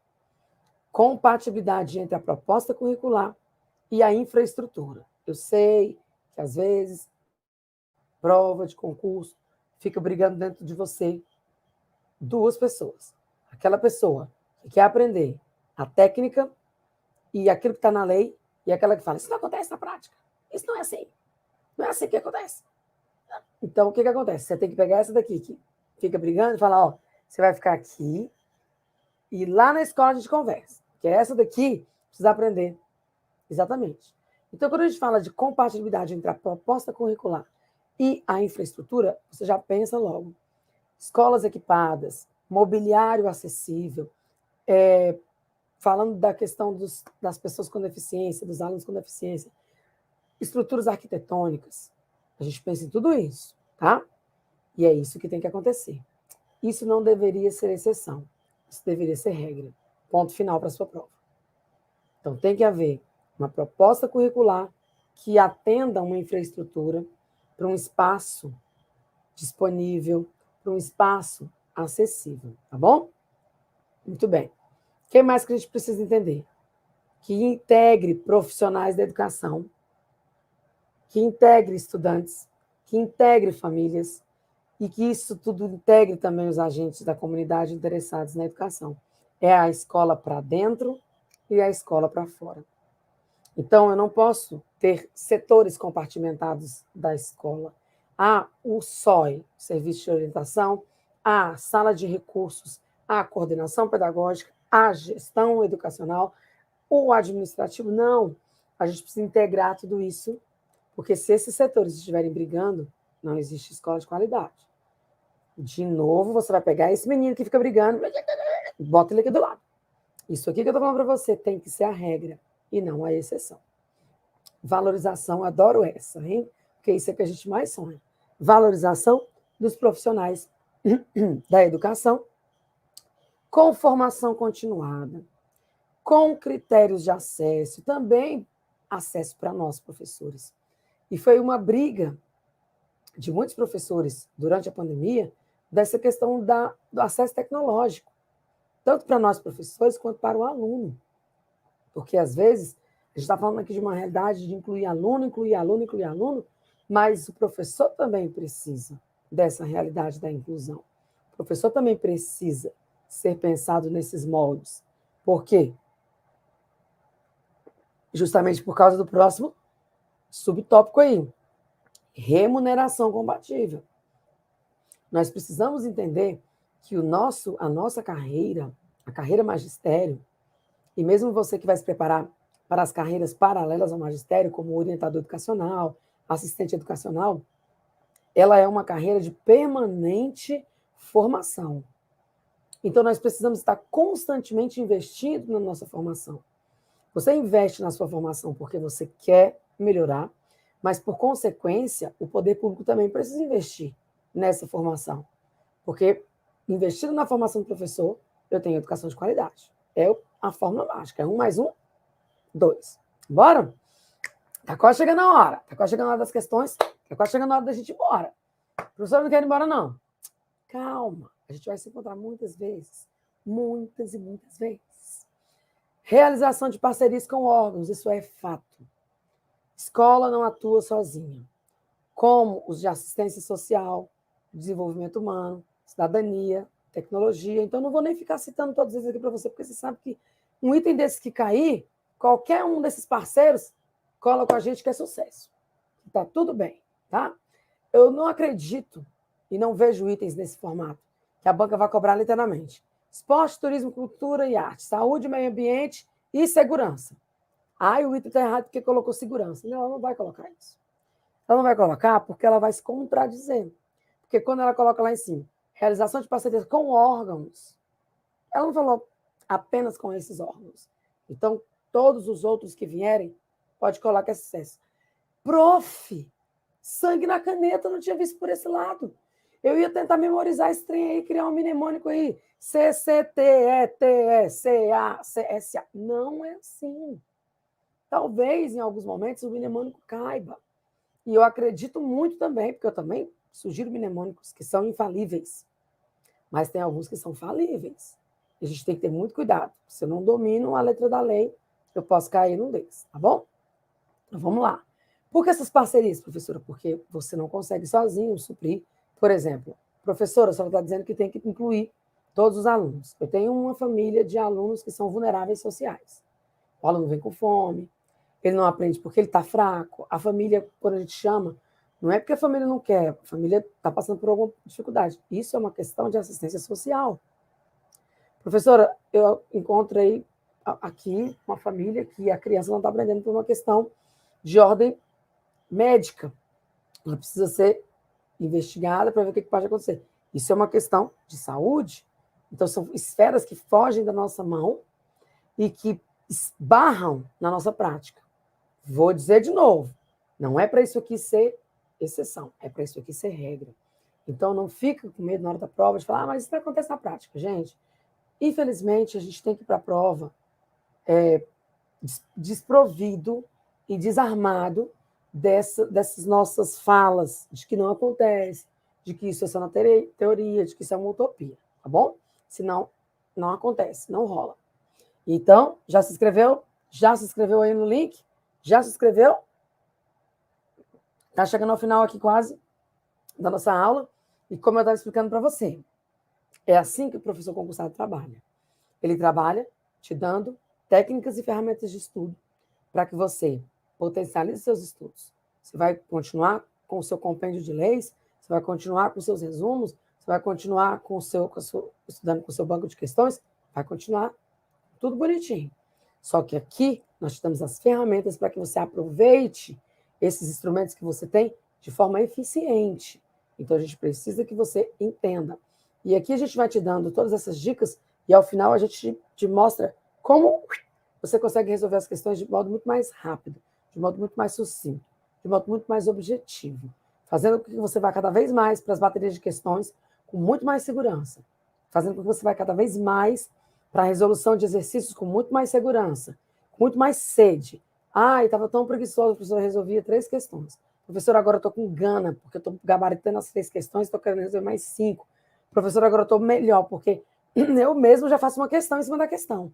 Compatibilidade entre a proposta curricular e a infraestrutura. Eu sei que, às vezes, prova de concurso fica brigando dentro de você 2 pessoas. Aquela pessoa que quer aprender a técnica e aquilo que está na lei, e aquela que fala, isso não acontece na prática. Isso não é assim. Não é assim que acontece. Então, o que acontece? Você tem que pegar essa daqui, que fica brigando, e falar, ó, você vai ficar aqui, e lá na escola a gente conversa. Porque essa daqui precisa aprender. Exatamente. Então, quando a gente fala de compatibilidade entre a proposta curricular e a infraestrutura, você já pensa logo. Escolas equipadas, mobiliário acessível, falando da questão das pessoas com deficiência, dos alunos com deficiência, estruturas arquitetônicas. A gente pensa em tudo isso, tá? E é isso que tem que acontecer. Isso não deveria ser exceção. Isso deveria ser regra. Ponto final para a sua prova. Então, tem que haver uma proposta curricular que atenda uma infraestrutura para um espaço disponível, para um espaço acessível, tá bom? Muito bem. O que mais que a gente precisa entender? Que integre profissionais da educação, que integre estudantes, que integre famílias e que isso tudo integre também os agentes da comunidade interessados na educação. É a escola para dentro e a escola para fora. Então, eu não posso ter setores compartimentados da escola. Há o SOI, Serviço de Orientação, a sala de recursos, a coordenação pedagógica, a gestão educacional, o administrativo. Não, a gente precisa integrar tudo isso, porque se esses setores estiverem brigando, não existe escola de qualidade. De novo, você vai pegar esse menino que fica brigando, bota ele aqui do lado. Isso aqui que eu estou falando para você tem que ser a regra e não a exceção. valorização, adoro essa, hein? Porque isso é que a gente mais sonha. Valorização dos profissionais da educação, com formação continuada, com critérios de acesso, também acesso para nós, professores. E foi uma briga de muitos professores durante a pandemia dessa questão do acesso tecnológico, tanto para nós, professores, quanto para o aluno. Porque, às vezes, a gente está falando aqui de uma realidade de incluir aluno, mas o professor também precisa dessa realidade da inclusão. O professor também precisa ser pensado nesses moldes. Por quê? Justamente por causa do próximo subtópico aí, remuneração compatível. Nós precisamos entender que a nossa carreira, a carreira magistério, e mesmo você que vai se preparar para as carreiras paralelas ao magistério, como orientador educacional, assistente educacional, ela é uma carreira de permanente formação. Então, nós precisamos estar constantemente investindo na nossa formação. Você investe na sua formação porque você quer melhorar, mas, por consequência, o poder público também precisa investir nessa formação. Porque, investindo na formação do professor, eu tenho educação de qualidade. É a fórmula mágica. É 1 mais 1, 2. Bora? Tá quase chegando a hora. Tá quase chegando a hora das questões. Tá quase chegando a hora da gente ir embora. Professor, não quer ir embora, não. Calma. A gente vai se encontrar muitas vezes. Muitas e muitas vezes. Realização de parcerias com órgãos. Isso é fato. Escola não atua sozinha. Como os de assistência social, desenvolvimento humano, cidadania, tecnologia. Então, não vou nem ficar citando todos eles aqui para você, porque você sabe que um item desse que cair, qualquer um desses parceiros cola com a gente que é sucesso. Tá tudo bem, tá? Eu não acredito e não vejo itens nesse formato que a banca vai cobrar literalmente. Esporte, turismo, cultura e arte, saúde, meio ambiente e segurança. O item está errado porque colocou segurança. Não, ela não vai colocar isso. Ela não vai colocar porque ela vai se contradizer. Porque quando ela coloca lá em cima, realização de parcerias com órgãos, ela não falou apenas com esses órgãos. Então, todos os outros que vierem, pode colar que é sucesso. Prof, sangue na caneta, não tinha visto por esse lado. Eu ia tentar memorizar esse trem aí, criar um mnemônico aí. CCTETECACSA. Não é assim. Talvez, em alguns momentos, o mnemônico caiba. E eu acredito muito também, porque eu também sugiro mnemônicos que são infalíveis. Mas tem alguns que são falíveis. A gente tem que ter muito cuidado. Se eu não domino a letra da lei, eu posso cair num deles, tá bom? Então, vamos lá. Por que essas parcerias, professora? Porque você não consegue sozinho suprir. Por exemplo, professora, a senhora está dizendo que tem que incluir todos os alunos. Eu tenho uma família de alunos que são vulneráveis sociais. O aluno vem com fome, ele não aprende porque ele está fraco. A família, quando a gente chama, não é porque a família não quer, a família está passando por alguma dificuldade. Isso é uma questão de assistência social. Professora, eu encontrei aqui uma família que a criança não está aprendendo por uma questão de ordem médica. Ela precisa ser investigada para ver o que pode acontecer. Isso é uma questão de saúde. Então, são esferas que fogem da nossa mão e que esbarram na nossa prática. Vou dizer de novo, não é para isso aqui ser exceção, é para isso aqui ser regra. Então, não fica com medo na hora da prova de falar, mas isso não acontece na prática, gente. Infelizmente, a gente tem que ir para a prova desprovido e desarmado dessas nossas falas de que não acontece, de que isso é só na teoria, de que isso é uma utopia, tá bom? Senão, não acontece, não rola. Então, já se inscreveu? Já se inscreveu aí no link? Já se inscreveu? Está chegando ao final aqui quase da nossa aula. E como eu estava explicando para você, é assim que o professor concursado trabalha. Ele trabalha te dando técnicas e ferramentas de estudo para que você potencialize seus estudos. Você vai continuar com o seu compêndio de leis, você vai continuar com seus resumos, você vai continuar estudando com o seu banco de questões, vai continuar tudo bonitinho. Só que aqui nós temos as ferramentas para que você aproveite esses instrumentos que você tem de forma eficiente. Então, a gente precisa que você entenda. E aqui a gente vai te dando todas essas dicas e, ao final, a gente te mostra como você consegue resolver as questões de modo muito mais rápido, de modo muito mais sucinto, de modo muito mais objetivo, fazendo com que você vá cada vez mais para as baterias de questões com muito mais segurança, fazendo com que você vá cada vez mais para a resolução de exercícios com muito mais segurança, com muito mais sede. Estava tão preguiçoso, professor, eu resolvia 3 questões. Professor, agora eu estou com gana, porque eu estou gabaritando as 3 questões, estou querendo resolver mais 5. Professor, agora eu estou melhor, porque eu mesmo já faço uma questão em cima da questão.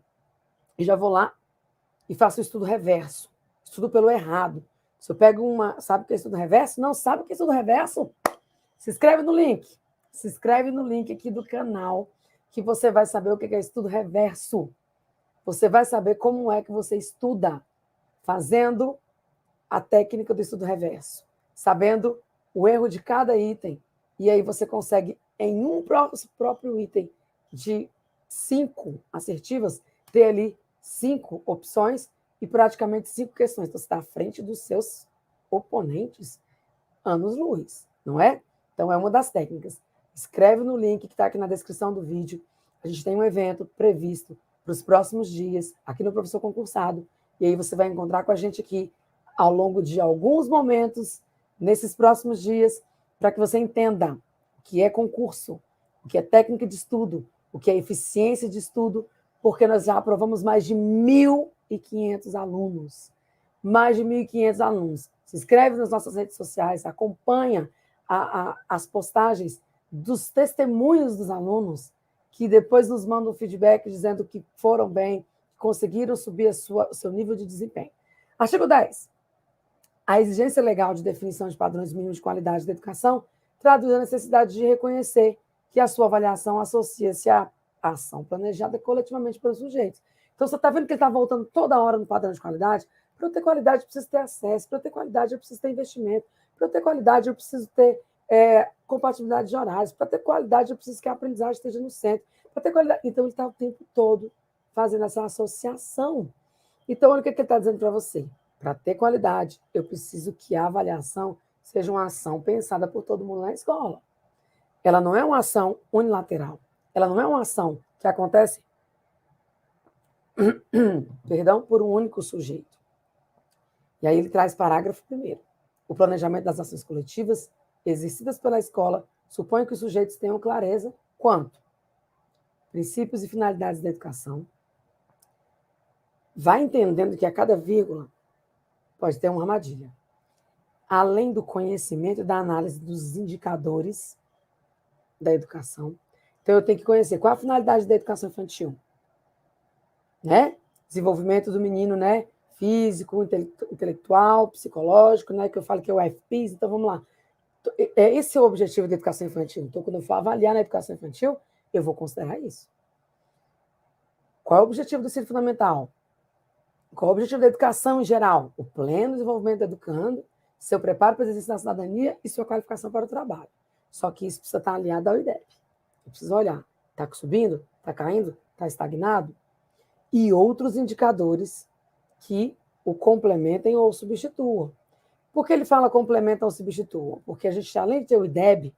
E já vou lá e faço o estudo reverso. Estudo pelo errado. Se eu pego uma... Sabe o que é estudo reverso? Não sabe o que é estudo reverso? Se inscreve no link. Se inscreve no link aqui do canal, que você vai saber o que é estudo reverso. Você vai saber como é que você estuda, fazendo a técnica do estudo reverso, sabendo o erro de cada item. E aí você consegue, em um próprio item de 5 assertivas, ter ali 5 opções e praticamente 5 questões. Então, você está à frente dos seus oponentes anos-luz, não é? Então, é uma das técnicas. Escreve no link que está aqui na descrição do vídeo. A gente tem um evento previsto para os próximos dias, aqui no Professor Concursado, e aí você vai encontrar com a gente aqui ao longo de alguns momentos, nesses próximos dias, para que você entenda o que é concurso, o que é técnica de estudo, o que é eficiência de estudo, porque nós já aprovamos mais de 1.500 alunos. Mais de 1.500 alunos. Se inscreve nas nossas redes sociais, acompanha as postagens dos testemunhos dos alunos, que depois nos mandam feedback dizendo que foram bem, conseguiram subir o seu nível de desempenho. Artigo 10. A exigência legal de definição de padrões mínimos de qualidade da educação traduz a necessidade de reconhecer que a sua avaliação associa-se à ação planejada coletivamente pelos sujeitos. Então, você está vendo que ele está voltando toda hora no padrão de qualidade? Para eu ter qualidade, eu preciso ter acesso. Para eu ter qualidade, eu preciso ter investimento. Para eu ter qualidade, eu preciso ter compatibilidade de horários. Para ter qualidade, eu preciso que a aprendizagem esteja no centro. Para ter qualidade... Então, ele está o tempo todo fazendo essa associação. Então, olha o que ele está dizendo para você. Para ter qualidade, eu preciso que a avaliação seja uma ação pensada por todo mundo na escola. Ela não é uma ação unilateral. Ela não é uma ação que acontece por um único sujeito. E aí ele traz parágrafo primeiro. O planejamento das ações coletivas exercidas pela escola supõe que os sujeitos tenham clareza quanto princípios e finalidades da educação. Vai entendendo que a cada vírgula pode ter uma armadilha. Além do conhecimento e da análise dos indicadores da educação. Então, eu tenho que conhecer qual a finalidade da educação infantil. Né? Desenvolvimento do menino, né? Físico, intelectual, psicológico, né? Que eu falo que é o FPIS. Então, vamos lá. Esse é o objetivo da educação infantil. Então, quando eu for avaliar na educação infantil, eu vou considerar isso. Qual é o objetivo do ensino fundamental? Qual é o objetivo da educação em geral? O pleno desenvolvimento do educando, seu preparo para o exercício da cidadania e sua qualificação para o trabalho. Só que isso precisa estar alinhado ao IDEB. Eu preciso olhar. Está subindo? Está caindo? Está estagnado? E outros indicadores que o complementem ou substituam. Por que ele fala complementam ou substituam? Porque a gente, além de ter o IDEB,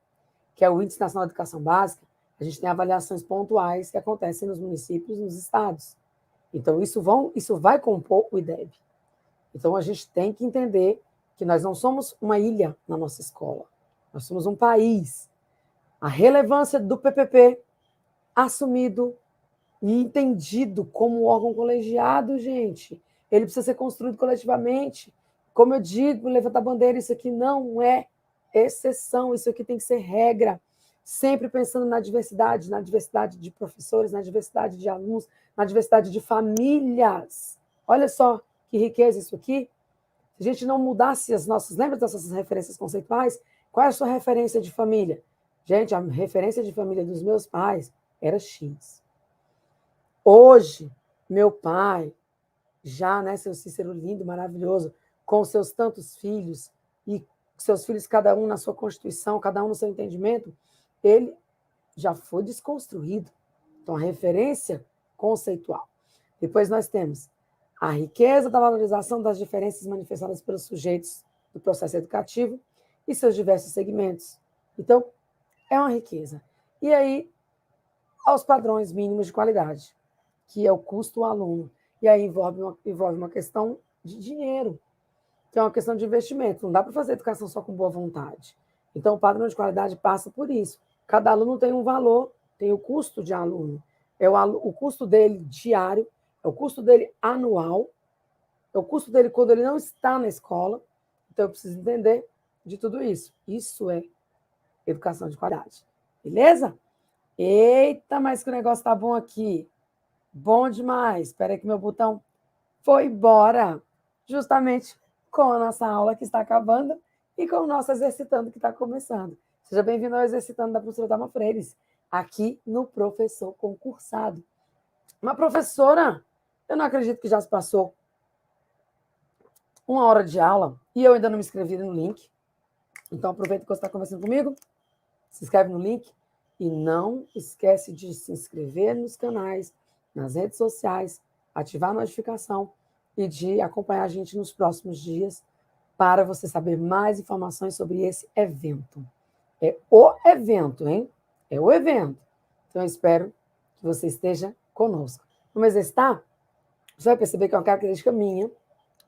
que é o Índice Nacional de Educação Básica, a gente tem avaliações pontuais que acontecem nos municípios e nos estados. Então, isso vai compor o IDEB. Então, a gente tem que entender que nós não somos uma ilha na nossa escola. Nós somos um país. A relevância do PPP assumido e entendido como órgão colegiado, gente. Ele precisa ser construído coletivamente. Como eu digo, levanta a bandeira, isso aqui não é exceção, isso aqui tem que ser regra. Sempre pensando na diversidade de professores, na diversidade de alunos, na diversidade de famílias. Olha só que riqueza isso aqui. Se a gente não mudasse as nossas... Lembra dessas referências conceituais? Qual é a sua referência de família? Gente, a referência de família dos meus pais era X. Hoje, meu pai, já, né, seu Cícero lindo, maravilhoso, com seus tantos filhos, e seus filhos, cada um na sua constituição, cada um no seu entendimento, ele já foi desconstruído. Então, a referência conceitual. Depois nós temos a riqueza da valorização das diferenças manifestadas pelos sujeitos do processo educativo e seus diversos segmentos. Então, é uma riqueza. E aí, aos padrões mínimos de qualidade, que é o custo do aluno. E aí envolve uma questão de dinheiro. que é uma questão de investimento. Não dá para fazer educação só com boa vontade. Então, o padrão de qualidade passa por isso. Cada aluno tem um valor, tem o custo de aluno. O custo dele diário, é o custo dele anual, é o custo dele quando ele não está na escola. Então, eu preciso entender de tudo isso. Isso é educação de qualidade. Beleza? Eita, mas que o negócio tá bom aqui. Bom demais. Espera aí que meu botão foi embora. Justamente com a nossa aula que está acabando e com o nosso exercitando que está começando. Seja bem-vindo ao exercitando da professora Thalma Freires, aqui no Professor Concursado. Uma professora, eu não acredito que já se passou 1 hora de aula e eu ainda não me inscrevi no link. Então aproveita que você está conversando comigo, se inscreve no link e não esquece de se inscrever nos canais, nas redes sociais, ativar a notificação e de acompanhar a gente nos próximos dias para você saber mais informações sobre esse evento. É o evento, hein? É o evento. Então, eu espero que você esteja conosco. Vamos exercitar? Você vai perceber que é uma característica minha,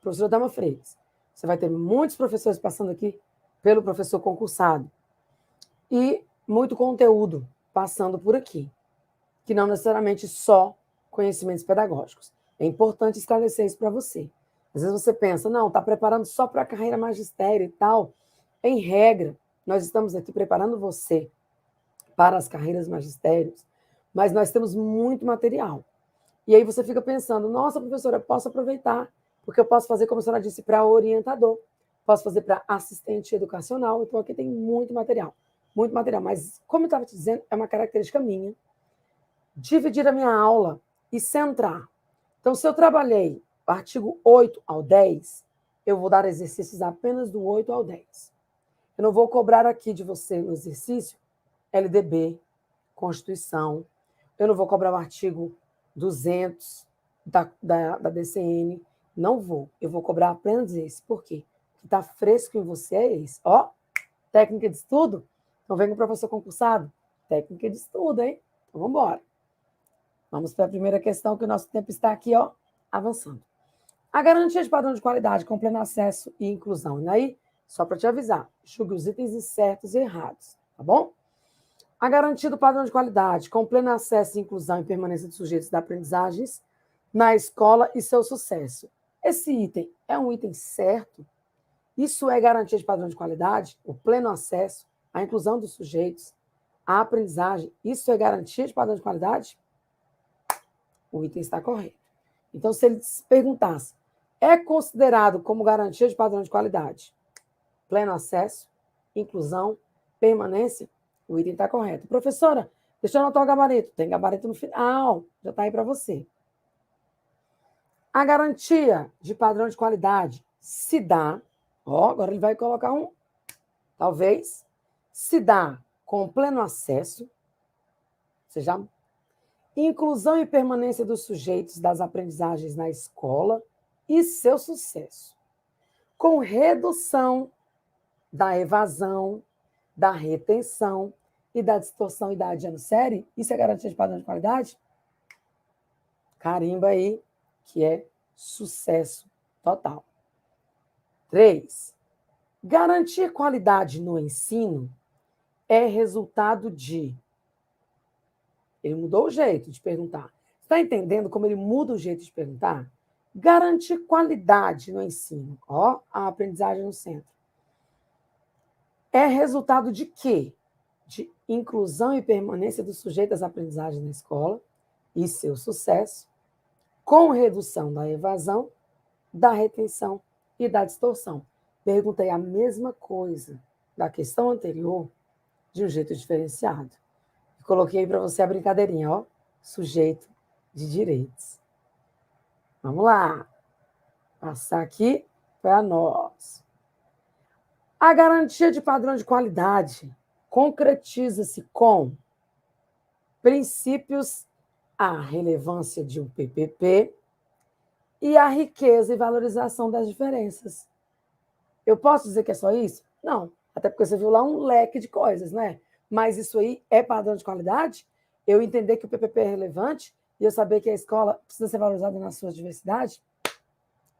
professora Thalma Freires. Você vai ter muitos professores passando aqui pelo professor concursado. E muito conteúdo passando por aqui, que não necessariamente só conhecimentos pedagógicos. É importante esclarecer isso para você. Às vezes você pensa, não, está preparando só para a carreira magistério e tal. Em regra, nós estamos aqui preparando você para as carreiras magistérios, mas nós temos muito material. E aí você fica pensando, nossa, professora, eu posso aproveitar, porque eu posso fazer, como a senhora disse, para orientador, posso fazer para assistente educacional, então aqui tem muito material, mas como eu estava te dizendo, é uma característica minha, dividir a minha aula e centrar. Então, se eu trabalhei o artigo 8 ao 10, eu vou dar exercícios apenas do 8 ao 10. Eu não vou cobrar aqui de você no exercício LDB, Constituição, eu não vou cobrar o artigo 200 da DCN, não vou. Eu vou cobrar apenas esse. Por quê? O que está fresco em você é esse. Ó, técnica de estudo? Então vem com o professor concursado. Técnica de estudo, hein? Então vamos embora. Vamos para a primeira questão, que o nosso tempo está aqui, ó, avançando. A garantia de padrão de qualidade com pleno acesso e inclusão. E aí, só para te avisar, julgue os itens certos e errados, tá bom? A garantia do padrão de qualidade com pleno acesso e inclusão e permanência dos sujeitos da aprendizagens na escola e seu sucesso. Esse item é um item certo? Isso é garantia de padrão de qualidade? O pleno acesso, a inclusão dos sujeitos, a aprendizagem, isso é garantia de padrão de qualidade? O item está correto. Então, se ele perguntasse, é considerado como garantia de padrão de qualidade pleno acesso, inclusão, permanência? O item está correto. Professora, deixa eu anotar o gabarito. Tem gabarito no final, já está aí para você. A garantia de padrão de qualidade se dá, ó, agora ele vai colocar um, talvez, se dá com pleno acesso, ou seja, inclusão e permanência dos sujeitos das aprendizagens na escola e seu sucesso, com redução da evasão, da retenção e da distorção e da adiano-série. Isso é garantia de padrão de qualidade? Carimba aí, que é sucesso total. 3. Garantir qualidade no ensino é resultado de... Ele mudou o jeito de perguntar. Está entendendo como ele muda o jeito de perguntar? Garantir qualidade no ensino. Ó, a aprendizagem no centro. É resultado de quê? De inclusão e permanência do sujeito às aprendizagens na escola e seu sucesso, com redução da evasão, da retenção e da distorção. Perguntei a mesma coisa da questão anterior de um jeito diferenciado. Coloquei para você a brincadeirinha, ó, sujeito de direitos. Vamos lá. Passar aqui para nós. A garantia de padrão de qualidade concretiza-se com princípios, a relevância de um PPP e a riqueza e valorização das diferenças. Eu posso dizer que é só isso? Não, até porque você viu lá um leque de coisas, né? Mas isso aí é padrão de qualidade? Eu entender que o PPP é relevante e eu saber que a escola precisa ser valorizada na sua diversidade?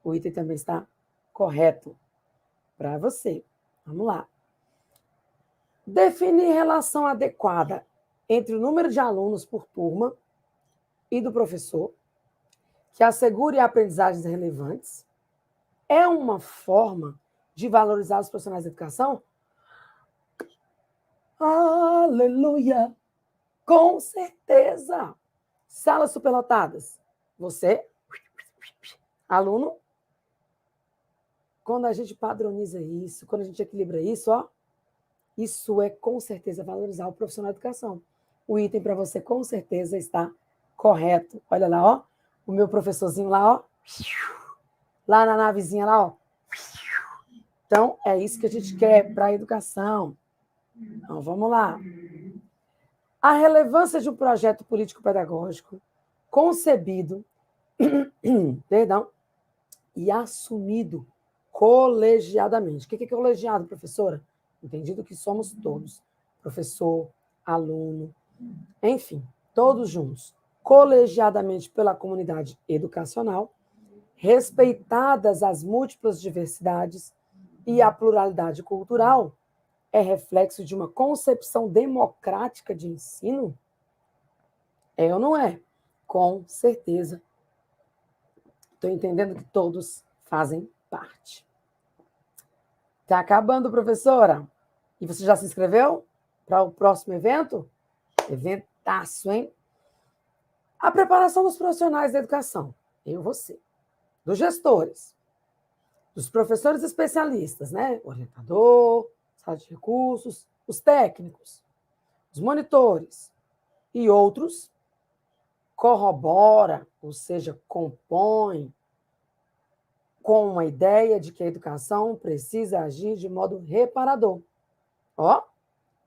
O item também está correto. para você. Vamos lá. Definir relação adequada entre o número de alunos por turma e do professor, que assegure aprendizagens relevantes, é uma forma de valorizar os profissionais da educação? Aleluia! Com certeza! Salas superlotadas. Você, aluno, quando a gente padroniza isso, quando a gente equilibra isso, ó, isso é com certeza valorizar o profissional da educação. O item para você com certeza está correto. Olha lá, ó, o meu professorzinho lá, ó, lá na navezinha lá, ó. Então, é isso que a gente quer para a educação. Então, vamos lá. A relevância de um projeto político-pedagógico concebido, perdão, e assumido colegiadamente. O que é colegiado, professora? Entendido que somos todos, professor, aluno, enfim, todos juntos, colegiadamente pela comunidade educacional, respeitadas as múltiplas diversidades e a pluralidade cultural, é reflexo de uma concepção democrática de ensino? É ou não é? Com certeza. Estou entendendo que todos fazem parte. Está acabando, professora? E você já se inscreveu para o próximo evento? Eventaço, hein? A preparação dos profissionais da educação. Eu, você. Dos gestores. Dos professores especialistas, né? Orientador, sala de recursos, os técnicos, os monitores e outros, corrobora, ou seja, compõe com uma ideia de que a educação precisa agir de modo reparador. Ó,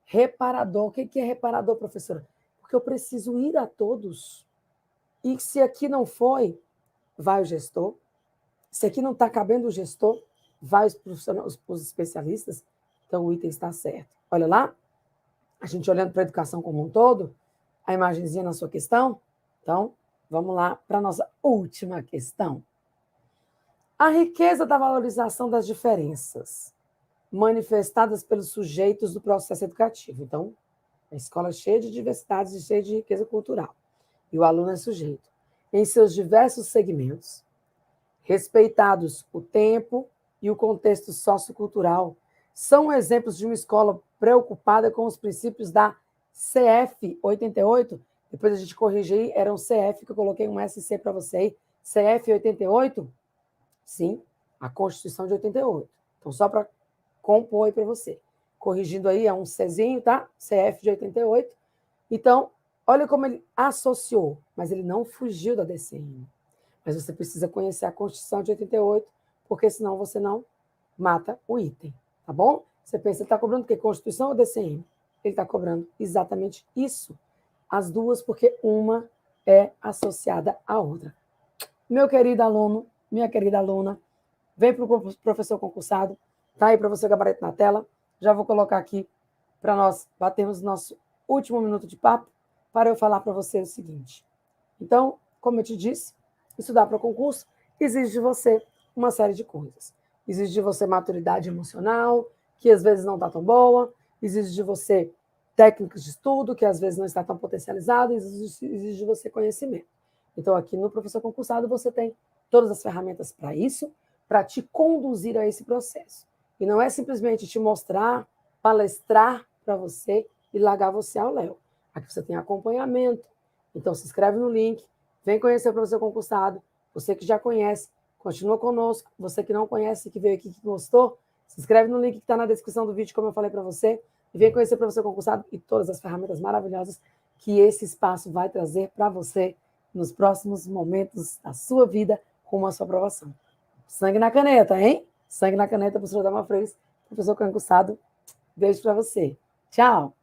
reparador. O que é reparador, professora? Porque eu preciso ir a todos. E se aqui não foi, vai o gestor. Se aqui não está cabendo o gestor, vai os especialistas. Então, o item está certo. Olha lá, a gente olhando para a educação como um todo, a imagenzinha na sua questão. Então, vamos lá para a nossa última questão. A riqueza da valorização das diferenças manifestadas pelos sujeitos do processo educativo. Então, a escola é cheia de diversidades e cheia de riqueza cultural. E o aluno é sujeito. Em seus diversos segmentos, respeitados o tempo e o contexto sociocultural, são exemplos de uma escola preocupada com os princípios da CF 88. Depois a gente corrige aí, era um CF que eu coloquei um SC para você aí. CF 88? Sim, a Constituição de 88. Então, só para compor aí para você. Corrigindo aí, é um Czinho, tá? CF de 88. Então, olha como ele associou, mas ele não fugiu da DCM. Mas você precisa conhecer a Constituição de 88, porque senão você não mata o item, tá bom? Você pensa, ele está cobrando o quê? Constituição ou DCM? Ele está cobrando exatamente isso. As duas, porque uma é associada à outra. Meu querido aluno, minha querida aluna, vem para o professor concursado, tá aí para você o gabarito na tela. Já vou colocar aqui para nós batermos nosso último minuto de papo, para eu falar para você o seguinte. Então, como eu te disse, estudar para o concurso exige de você uma série de coisas. Exige de você maturidade emocional, que às vezes não está tão boa, exige de você técnicas de estudo, que às vezes não está tão potencializado, exige de você conhecimento. Então, aqui no Professor Concursado, você tem todas as ferramentas para isso, para te conduzir a esse processo. E não é simplesmente te mostrar, palestrar para você e largar você ao léu. Aqui você tem acompanhamento. Então, se inscreve no link, vem conhecer o Professor Concursado. Você que já conhece, continua conosco. Você que não conhece, que veio aqui, que gostou, se inscreve no link que está na descrição do vídeo, como eu falei para você, e vem conhecer o Professor Concursado e todas as ferramentas maravilhosas que esse espaço vai trazer para você nos próximos momentos da sua vida rumo à sua aprovação. Sangue na caneta, hein? Sangue na caneta, professor Dalma Freire, professor concursado. Beijo para você. Tchau!